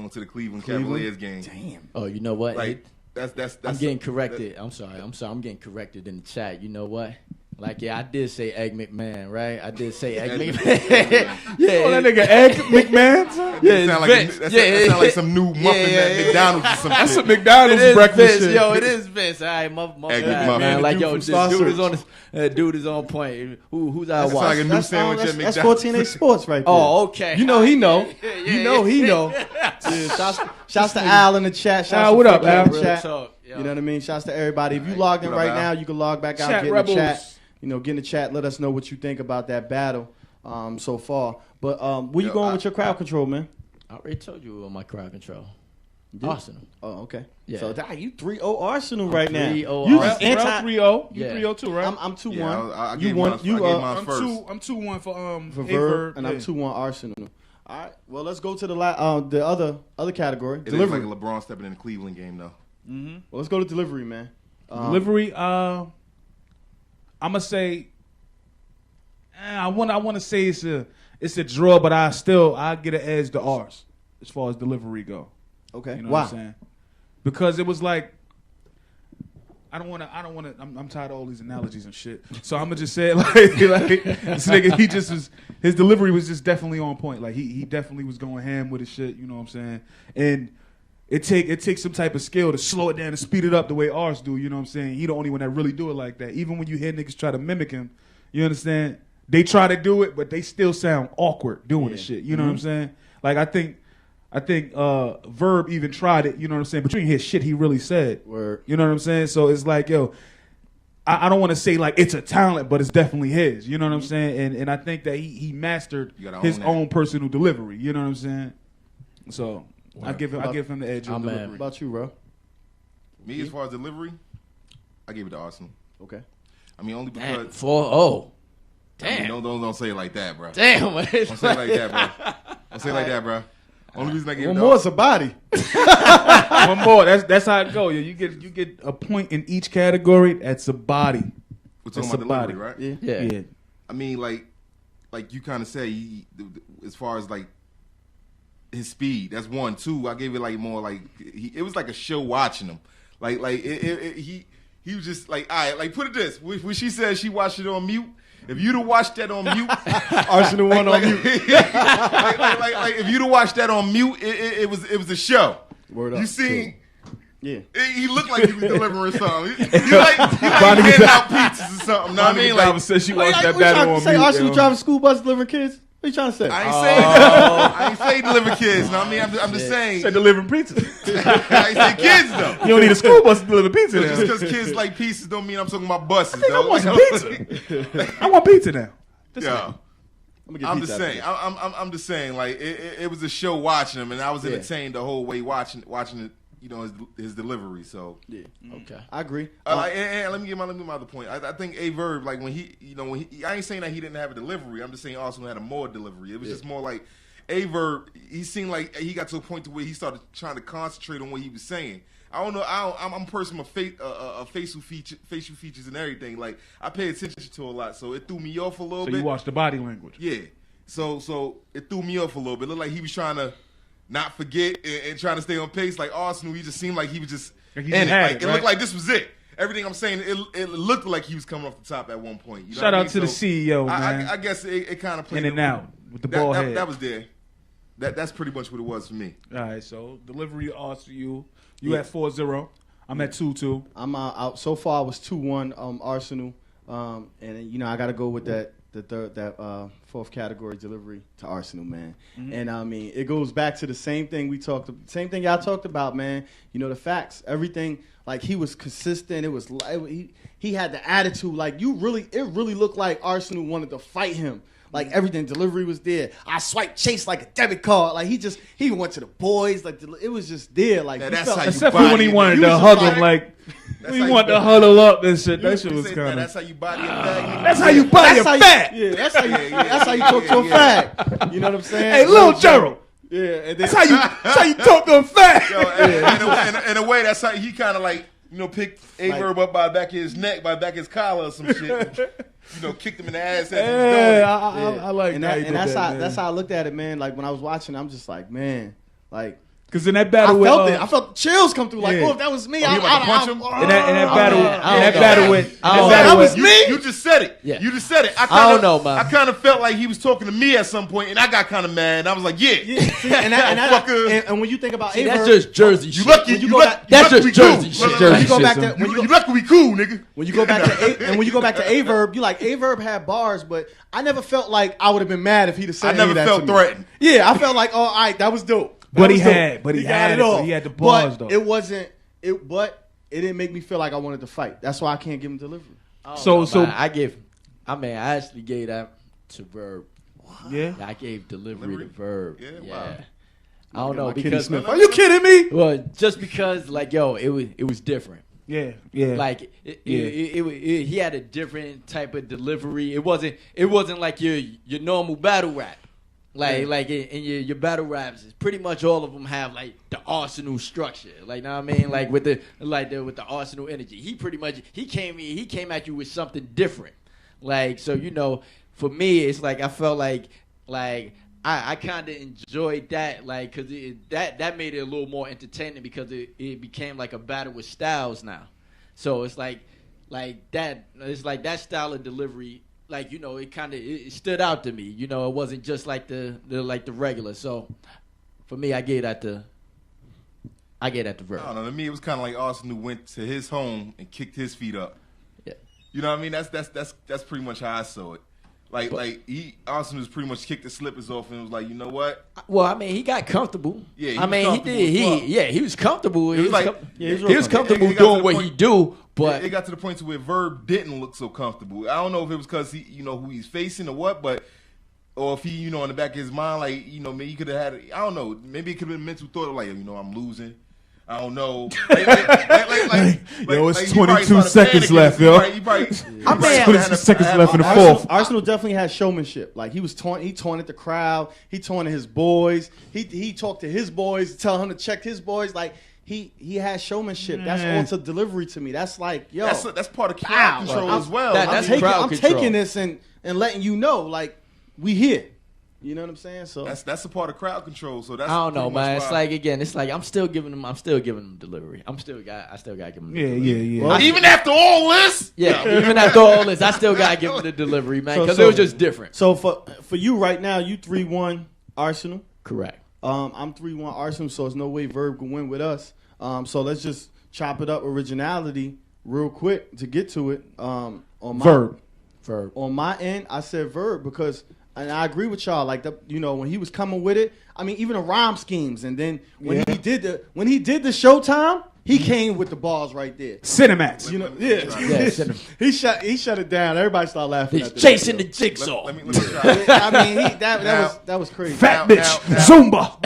to the Cleveland Cavaliers game. Damn. Oh, you know what? Like that's I'm getting corrected. I'm sorry. I'm getting corrected in the chat. You know what? Like, yeah, I did say Egg McMahon, right? I did say Egg McMahon. Yeah. Oh, that nigga Egg McMahon, son? Yeah, That sound it's like Vince. that Yeah, sound like some new muffin at yeah. McDonald's or some That's shit. a McDonald's It is breakfast Vince, shit. yo. It is Vince. All right, my Egg bad, McMuffin. man. Like, Dude yo, from this Star dude is Search. on this. Dude is on point. Who's our That sound like watch? a new That's, sandwich at that's McDonald's. 14A Sports right there. Oh, okay. You know he know. Yeah, You know he know. Yeah, shouts to Al in the chat. Shouts Al, to what up, Freaky in Al? the Real chat. talk, yo. You know what I mean? Shouts to everybody. If you logged in What up, right Al? now, you can log back out, Chat get in rebels. the chat. You know, get in the chat. Let us know what you think about that battle so far. But where you Yo, going with your crowd control, man? I already told you on my crowd control. Arsenal. Oh, okay. Yeah. So you 3-0 Arsenal right now. 3-0 You Arsenal. just Rel anti. 3-0. You Yeah. 3-0 too, right? I'm 2-1. Yeah, I you gave won. mine- You I gave mine I'm first. 2-1 for A Verb, and I'm yeah. 2-1 Arsenal. All right. Well, let's go to the other category. It is Delivery. like a LeBron stepping in the Cleveland game though. Well, let's go to delivery, man. Delivery. I'm gonna say. I want to say it's a draw, but I get an edge to ours as far as delivery go. Okay. You know Wow. what I'm saying? Because it was like I don't want to. I'm tired of all these analogies and shit. So I'm gonna just say it like this nigga. His delivery was just definitely on point. Like he definitely was going ham with his shit. You know what I'm saying? And it takes some type of skill to slow it down and speed it up the way Ars do. You know what I'm saying? He the only one that really do it like that. Even when you hear niggas try to mimic him, you understand? They try to do it, but they still sound awkward doing the shit. You know what I'm saying? Like I think Verb even tried it. You know what I'm saying? But you didn't hear shit he really said. Word. You know what I'm saying? So it's like, yo, I don't want to say like it's a talent, but it's definitely his. You know what I'm saying? And I think that he mastered his own personal delivery. You know what I'm saying? So I give him the edge on delivery. What about you, bro? Me, as far as delivery, I gave it to Arsonal. Okay. I mean, only Damn, because. Damn. I mean, don't say it like that, bro. Damn. Don't say it like that, bro. Don't say it like that, bro. Only reason I gave it One to more is a body. One more. That's how it go. You get a point in each category. That's a body. We're talking That's about a delivery, body. right? Yeah. I mean, like you kind of say, as far as like his speed, that's 1. 2, I gave it like more like it was like a show watching him. He was just like, all right, like put it this. When she said she watched it on mute, if you'd have watched that on mute, Arsonal one on mute. like if you'd have watched that on mute, it was a show. Word up. You seen? Yeah. He looked like he was delivering something. He like handing out pizzas or something. Know what I mean? Like said she watched Like, that what you battle trying on to say? mute. Arsonal driving school bus delivering kids? What you trying to say? I ain't say deliver kids. Know what I mean? I'm just saying. Said delivering pizza. I ain't say kids though. You don't need a school bus to deliver pizza now. Just because kids like pizzas don't mean I'm talking about buses. I though. want some pizza. I want pizza now. Yeah. I'm just saying. I'm just saying. Like it was a show watching him, and I was entertained the whole way watching it. You know his delivery. So Yeah. Okay. I agree. and let me get my other point. I think a Verb, like when he I ain't saying that he didn't have a delivery. I'm just saying also had a more delivery. It was just more like a Verb. He seemed like he got to a point to where he started trying to concentrate on what he was saying. I don't know. I'm a person with facial features and everything. Like I pay attention to a lot, so it threw me off a little So bit. you watch the body language. Yeah. So it threw me off a little bit. It looked like he was trying to not forget and trying to stay on pace. Like Arsonal, he just seemed like he was just Like in he it. just had Like, it, it looked right? like this was it. Everything I'm saying, it looked like he was coming off the top at one point. You know Shout what I out mean? to the So CEO, man. I guess it kind of played In and out with the ball head. That was there. That's pretty much what it was for me. All right, so delivery odds for you. You at 4-0. I'm at 2-2. I'm out. So far, I was 2-1 Arsonal, and I got to go with that fourth category delivery to Arsonal, man. Mm-hmm. And I mean, it goes back to the same thing y'all talked about, man. You know, the facts, everything. Like he was consistent. It was he had the attitude. Like it really looked like Arsonal wanted to fight him. Like everything, delivery was there. I swiped Chase like a debit card. Like he went to the boys. Like it was just there. Like Yeah, you that's felt- how you Except for when he wanted to hug him, like That's he how wanted you- to huddle up and shit. You That shit was say kind That's of. how you body a fag. That's how you buy your That's how fat. Yeah, that's how you. Yeah, That's how you talk to a fag. You know what I'm saying? Hey, Lil Gerald. Yeah, and then, That's how you talk to a fat. Yo, in a way, that's how he kind of like picked a Like- Verb up by the back of his neck, by the back of his collar or some shit. Kicked him in the ass as he was doing Hey, it. I like and that. that's how I looked at it, man. Like when I was watching, I'm just like, man, like Because in that I battle with felt it. I felt the chills come through. Like, Yeah. oh, if that was me, Oh, you about to punch him? in that battle, That was me. You just said it. Yeah. You just said it. I don't know, man. I kind of felt like he was talking to me at some point, and I got kind of mad. And I was like, yeah. See, and when you think about See, Averb, that's just Jersey You shit. lucky. When you You go lucky. back- That's you lucky just we Jersey cool. shit. No, no, when you go shit, back son. to You lucky we cool, nigga. when you go back to Averb, you like Averb had bars, but I never felt like I would have been mad if he'd have said I any never of that felt to me. threatened. Yeah, I felt like, oh, all right, that was dope. That But was he dope. had got it, off. but he had the bars, But though. it wasn't it. But it didn't make me feel like I wanted to fight. That's why I can't give him delivery. So I actually gave that to Verb. yeah. I gave delivery to Verb. Yeah, Yeah. wow. I don't know Like Kenny because Smith. Are you kidding me? well, just because like it was different. Yeah. Like he had a different type of delivery. It wasn't like your normal battle rap. Like in your battle raps, pretty much all of them have like the Arsonal structure. Like, know what I mean? Like with the Arsonal energy. He came at you with something different. Like, so for me, it's like I felt like I kind of enjoyed that, like, because that made it a little more entertaining because it became like a battle with styles now. So it's like that. It's like that style of delivery. Like, it stood out to me. It wasn't just like the regular. So for me, I gave that to I get at the Verb. I don't know. To me, it was kind of like Arsenal went to his home and kicked his feet up. Yeah. You know what I mean? That's pretty much how I saw it. Arsenal was pretty much kicked the slippers off and was like, you know what? Well, I mean, he got comfortable. Yeah, he I was mean, comfortable he as did. fuck. He was comfortable. It was like- he was comfortable It got to doing the what point- he do. But it got to the point to where Verb didn't look so comfortable. I don't know if it was because he, who he's facing or what, or if he, in the back of his mind, like, maybe he could have had, I don't know, maybe it could have been a mental thought of like, I'm losing. I don't know. Yo, it's he 22 probably started seconds panicking. left, yo. He probably 22 seconds left in the fourth. Arsenal definitely had showmanship. Like he taunted the crowd. He taunted his boys. He talked to his boys, tell him to check his boys. Like he had showmanship. That's also delivery to me. That's like, yo, that's part of crowd control as well. That's I'm control. taking this and letting you know, like, we here. You know what I'm saying? So that's a part of crowd control. So that's I don't know, pretty much man. It's why- like again, it's like I'm still giving them delivery. I still got to give them. Delivery. Yeah. Well, even after all this. Yeah, even after all this, I still got to give them the delivery, man, because it was just different. So for you right now, you 3-1 Arsenal. Correct. I'm 3-1 Arsenal, so there's no way Verb can win with us. So let's just chop it up originality real quick to get to it. On Verb. On my end, I said Verb because, and I agree with y'all. Like when he was coming with it, I mean, even the rhyme schemes, and then when he did the Showtime, he came with the balls right there. Cinemax. He shut it down. Everybody started laughing. He's at chasing the jigsaw. Let me try. I mean, that was crazy. Fat Now- bitch. now- Zumba.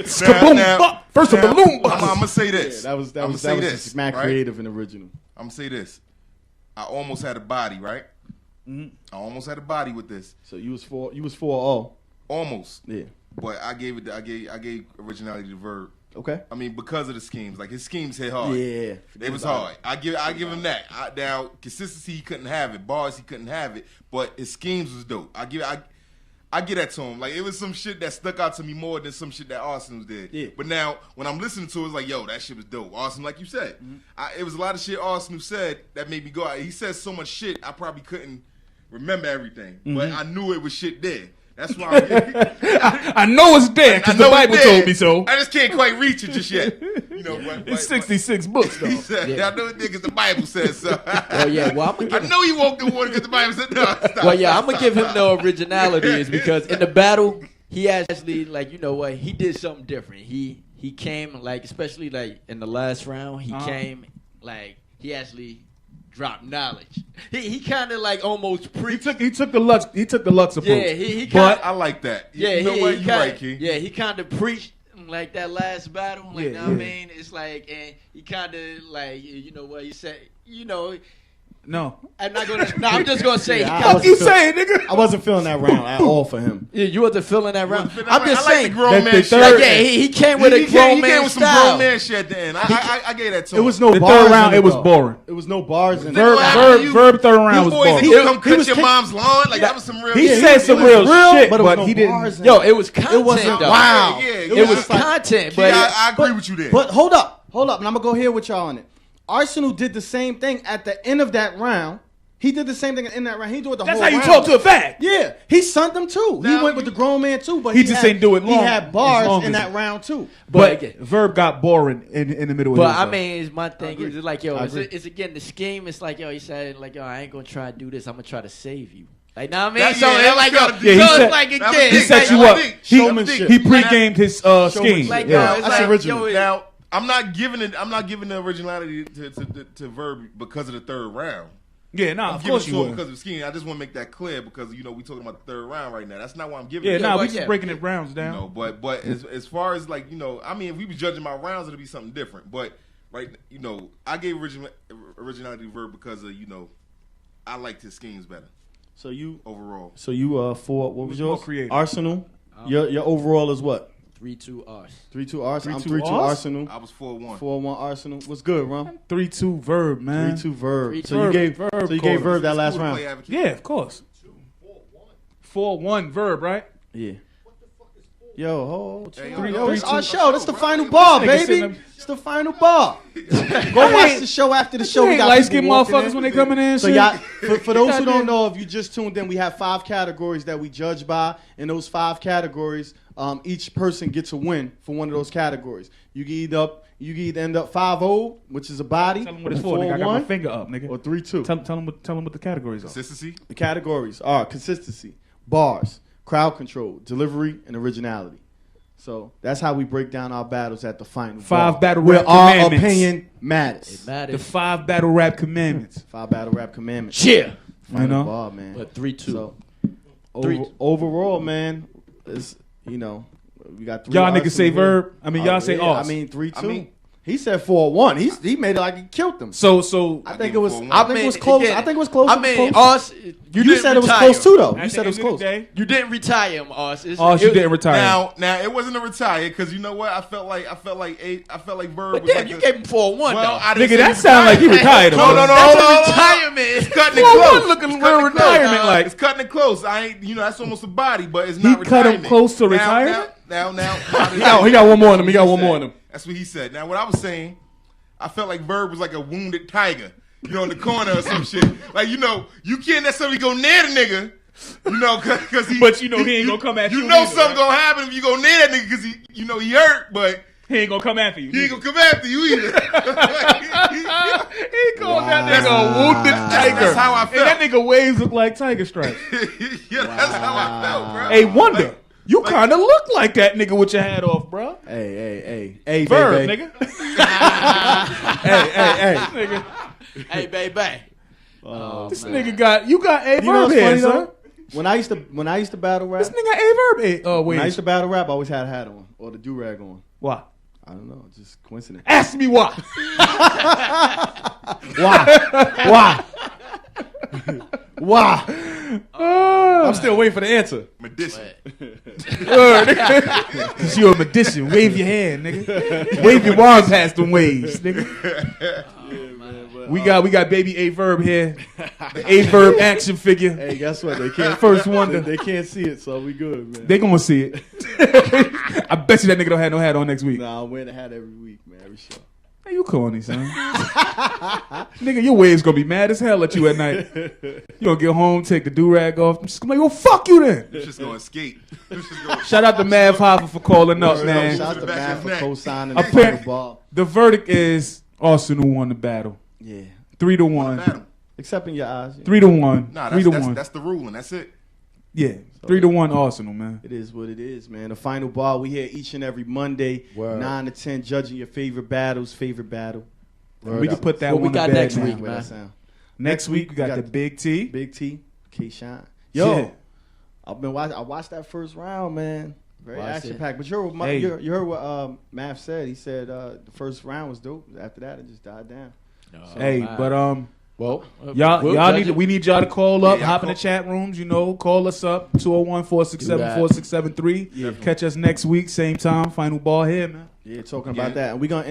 Skaboomba. First of the Loomba. I'm gonna say this. That was I'ma say this, just mad right? creative and original. I'm gonna say this. I almost had a body, right? Mm-hmm. I almost had a body with this. So you was 4-0. Almost. Yeah. But I gave originality to Verb. Okay. I mean, because of the schemes. Like his schemes hit hard. Yeah. It was hard. I give him that. Now consistency he couldn't have it. Bars he couldn't have it. But his schemes was dope. I get that to him. Like it was some shit that stuck out to me more than some shit that Arsenal did. Yeah. But now when I'm listening to it, it's like, yo, that shit was dope. Arsenal, like you said, it was a lot of shit Arsenal said that made me go out. He said so much shit I probably couldn't remember everything, but I knew it was shit there. That's why I know it's there because the Bible told me so. I just can't quite reach it just yet. But It's 66 books, though. he said, I know it because the Bible says so. Well, yeah. Well, I'm gonna I give know he walked in water because the Bible said no. Stop. Well, yeah, I'm gonna give him the originality is because in the battle he actually he did something different. He came like especially like in the last round he came like he actually dropped knowledge. He kind of like almost preached. He took the Lux approach. Yeah, he But kind I like that. yeah You know he, what? he You're kinda, right, Key. yeah he kind of preached like that last battle. Like Yeah, you know what I mean, it's like and he kind of like he said No. I'm not gonna. No, I'm just gonna say. Yeah, he I kinda, was- You saying, nigga? I wasn't feeling that round at all for him. yeah, you wasn't feeling that round. I'm just I like saying. the grown that man the shit. third- Like, yeah, he came with a He grown came man with some style. grown man shit at the end. I gave that to him. It was no The bars. third round, in it was though. boring. It was no bars in Verb- it. Verb third round was boys, boring. he come cut was your kick- mom's lawn. Like that was some real. He shit. said some It real was real, shit, but it was but no he didn't. bars in Yo, it was content. It wasn't though. wow. Yeah, It yeah. was just like- content, Yeah, but I agree with you there. But hold up, and I'm gonna go here with y'all on it. Arsenal did the same thing at the end of that round. He did the same thing in that round. He did it the That's whole how you round. talk to a fact. Yeah, he sunned them too. Now he went with the grown man too, but He just ain't do it long- He had as bars long in as that it- round too. But again- Verb got boring in the middle of But his, I though. mean, it's my thing is it's like yo, I it's, agree. it's again the scheme. It's like yo, he said like yo, I ain't gonna try to do this. I'm gonna try to save you. Like now I mean, That- so yeah, it's that like was yo, gotta so be- Yeah, he it's said- like that was again, he big. set like, you Like, up. big. He Showmanship. he pre-gamed his scheme. Like, Yeah, yo, it's that's like, original. yo, it- Now I'm not giving the originality to Verb because of the third round. Yeah, nah, I'm of giving course it you to him would. because of the scheme. I just want to make that clear because we talking about the third round right now. That's not why I'm giving. Yeah, it. nah, well, we just yeah. breaking it rounds down. But as far as like I mean, if we were judging my rounds, it'd be something different. But right, I gave originality to Verb because of I liked his schemes better So you overall. for what was was more yours? creative. Arsenal. Your overall is what? 3-2 Rs. 3-2 Arsenal. I'm 3-2 3-2 Ars? Arsenal. I was 4-1. 4-1 Arsenal. What's good, Ron? 3-2 Verb, man. 3-2 Verb. 3-2 So you gave Verb so you called gave it. Verb that last Cool to play round. advocate. Yeah, of course. 4-1 Verb, right? Yeah. It's our show. That's the final bar, baby. It's the final bar. Go watch the show after the show. We got light skinned people walking motherfuckers in. when they coming in. So y'all, for those who don't know, if you just tuned in, we have 5 categories that we judge by. In those 5 categories, each person gets a win for one of those categories. You can either end up 5-0, which is a body. Tell them what it's for, nigga. I got my finger up, nigga. Or 3-2. Tell them what the categories are. Consistency. The categories are consistency, bars, crowd control, delivery, and originality. So that's how we break down our battles at the final. 5 battle where rap our commandments. opinion matters. It matters. The 5 battle rap commandments. 5 battle rap commandments. Yeah. Final You know? bar, man. But 3-2. So Three- overall, man, is we got 3. Y'all niggas say Verb. I mean, y'all say yeah, Ars. I mean 3-2. I mean- he said 4-1. He made it like he killed them. So I think it was. 4-1. I think it was close. again, I think it was close. I mean, close. Ars, You said it was close too, though. You at said the it was end of close. the day, You didn't retire him, Ars. Ars, you didn't retire. Now it wasn't a retire because you know what? I felt like Verb But was damn, like you gave him 4-1 well, though. I didn't Nigga, say that he sound like he retired him. No, bro. no, That's hold on. a retirement. It's cutting it Well, close. one looking It's real cutting it close. retirement like. It's cutting it close. I ain't, that's almost a body, but it's He not cut him retirement. close to Now- retirement? Now. He got one more in him. He got one more in him. That's what he said. Now, what I was saying, I felt like Verb was like a wounded tiger, in the corner or some shit. Like, you can't necessarily go near the nigga, because he. But he ain't gonna come at you. You know either, something right? gonna happen if you go near that nigga because he hurt, but He ain't gonna come after you. he ain't gonna come after you either. He called that nigga a wounded tiger. That's how I And felt. that nigga waves look like tiger stripes. Yeah, that's how I felt, bro. Hey, Wonder, you kind of look like that nigga with your hat off, bro. Hey, Verb, baby. nigga. Hey. Nigga. Hey, baby. This nigga got a You know Verb what's here, funny son. though? When I used to battle rap, This nigga a Verb. Oh when I wait, used to battle rap, I always had a hat on or the do rag on. why? I don't know, just coincidence. Ask me why. Why? I'm still waiting for the answer. Medicinal. Cause you a magician. Wave your hand, nigga. Wave your wand past them waves, nigga. We got baby A Verb here. The A Verb action figure. Hey, guess what? They can't First wonder. They can't see it, so we good, man. They gonna see it. I bet you that nigga don't have no hat on next week. Nah, I'm wearing a hat every week, man, every show. Hey, you corny, son. Nigga, your waves gonna be mad as hell at you at night. You gonna get home, take the do-rag off. I'm just gonna be like, well, fuck you then. You just gonna skate. You just gonna- Shout out to Mav Hoffa for calling up, man. Shout out to Back Matt his for neck. co-signing A the pair- final ball. The verdict is Arsonal won the battle. Yeah. 3-1. Battle. Except in your eyes. 3-1. Nah, 3-1. that's the rule, and that's it. Yeah. 3-1 Arsonal, man. It is what it is, man. The final ball, we here each and every Monday, Word. 9 to 10, judging your favorite battle. We can put that What we one to got bed next now. week, Way man? that sound. Next week, we got the Big T. Big T, K-Shine. Yo, Yeah. I watched that first round, man. Very Watched action it. packed. But you heard what, Hey. you heard what Mav said. He said the first round was dope. After that, it just died down. Hey, man. but Well, y'all we'll y'all judge need it. we need y'all to call up, Yeah, hop in the call- chat rooms, call us up 201-467-4673. Catch us next week, same time, final ball here, man. Yeah, talking Yeah. about that, and we're gonna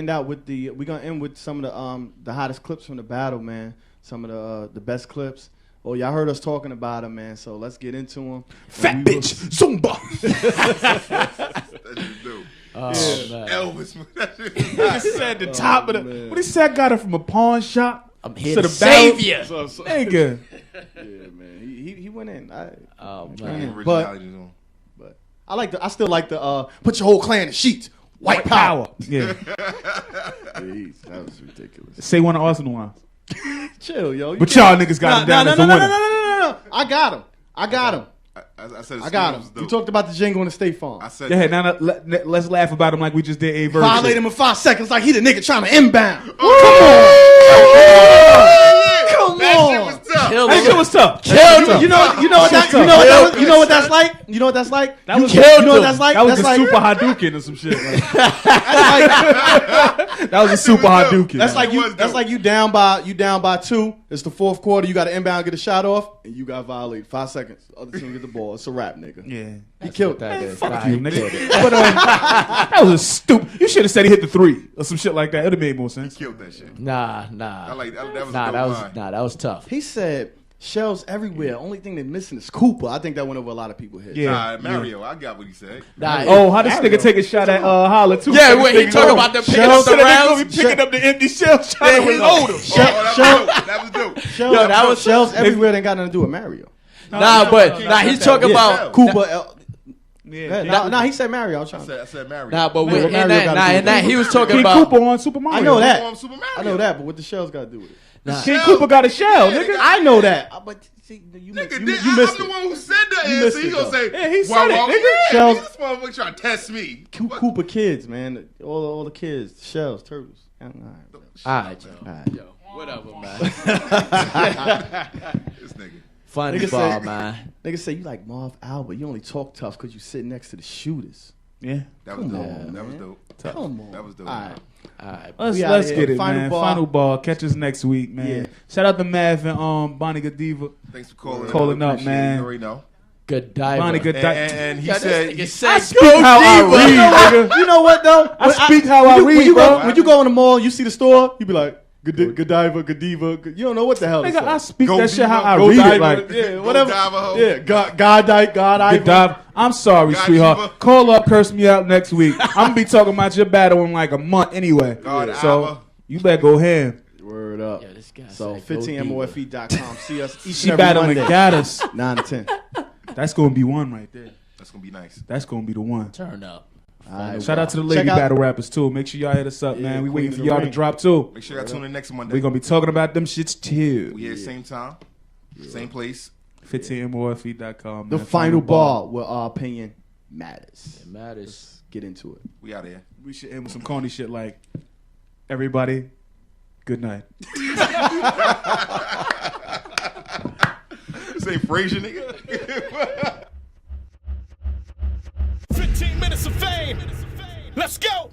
end with some of the hottest clips from the battle, man. Some of the best clips. Oh, y'all heard us talking about them, man. So let's get into them. Fat bitch, Zumba. That's just dope. Oh, man. Elvis. Nigga said the top of the. man. What he said? Got it from a pawn shop. I'm here To to the battle- save you. Nigga, Yeah, man. He went in. Oh, Yeah. man. Originality is on. But I still like the put your whole clan in the sheets. White power. Yeah. Jeez, that was ridiculous. Say one of Arsenal lines. Chill, yo. You But can't- y'all niggas got him No, down no, as no, the no, winner. no. I got him. I said I got him. was You dope. talked about the jingle and the State Farm. I said Go ahead, now let's laugh about him like we just did A Verb. Violate shit. him in 5 seconds like he the nigga trying to inbound. Come That on. shit was tough. Kill That him. shit was tough. You know what that's like? You know what that's like? That was You know what that's like? That was That's a like super Hadouken or some shit. Like, that's that was a super Hadouken. like It was that's dope. like you down by 2. It's the fourth quarter. You got to inbound, get a shot off, and you got violated. 5 seconds. Other team get the ball. It's a wrap, nigga. yeah. He killed That that. is. Fuck Nah, you, he nigga. killed it. But that was a stupid. You should have said he hit the 3 or some shit like that. It'd have made more sense. Killed that shit. Nah. I like that was a Nah, dope that was line. that was tough. He said Shells everywhere. Only thing they're missing is Cooper. I think that went over a lot of people's heads. Yeah. Nah, Mario, I got what he said. Nah, Oh, how this nigga take a shot at Holla too? yeah, when he talk about the picking up the rounds. Picking up the empty shells, trying to reload them. That was dope. Shells everywhere. Ain't got nothing to do with Mario. Nah, he's talking about Cooper. Yeah, Nah, he said Mario. I was trying. I said Mario. Nah, but Mario with, gotta in do that he was talking King about. Cooper on Super Mario. I know On that. Super Mario. I know that, but what the shells got to do with it? Nah. King Cooper got a shell, nigga. I know that. But see, you missed I'm it. the one who said that You answer. missed He it, gonna though. say, Yeah, he said it, nigga. Yeah, Shells- this motherfucker trying to test me. Cooper kids, man. All the kids. Shells, turtles. All right. Alright, yo, whatever, man. This nigga. Funny Nigga ball, say- man. Niggas say you like Marv Albert. You only talk tough because you sit next to the shooters. Yeah. That was Come dope. on, That was man. dope. Come on. That was dope. All right. Alright, Let's We outta here. get it, Final man. ball. Final ball. Catch us next week, man. Yeah. Shout out to Mav and Bonnie Godiva. Thanks for calling. Calling up, Appreciate it. man. You already know. good diver. Bonnie Godiva. And he Yo, said, this nigga I said speak go how I diva. read, nigga. You know what though? I speak how I read, bro. When you go in the mall, you see the store, you be like, Godiva, Godiva. You don't know what the hell to Nigga, I say. speak Go that shit how Diva, I Go read dive, it. Like, yeah, whatever. dive a hoe. Yeah, God, good dive. I'm sorry, God sweetheart. Diva. Call up, curse me out next week. I'm gonna be talking about your battle in like a month anyway. God, So Diva. you better go ham. Word up. Yo, this guy So said go diva. 15mofe.com. See us each She and every battling Monday, Gaddis. 9 to 10. That's gonna be one right there. That's gonna be nice. That's gonna be the one. Turn up. All right, Shout out to the Check lady out- battle rappers too. Make sure y'all hit us up, Yeah, man. We Queen waiting of for the y'all to Ring. drop too. Make sure y'all tune in next Monday. We're gonna be talking about them shits too. We here same time, same place. 15mofe.com. The man. final ball where our opinion matters. It matters. Get into it. We out here. We should end with some corny shit like, everybody, good night. This ain't Frasier, nigga. 15 minutes of fame. Let's go.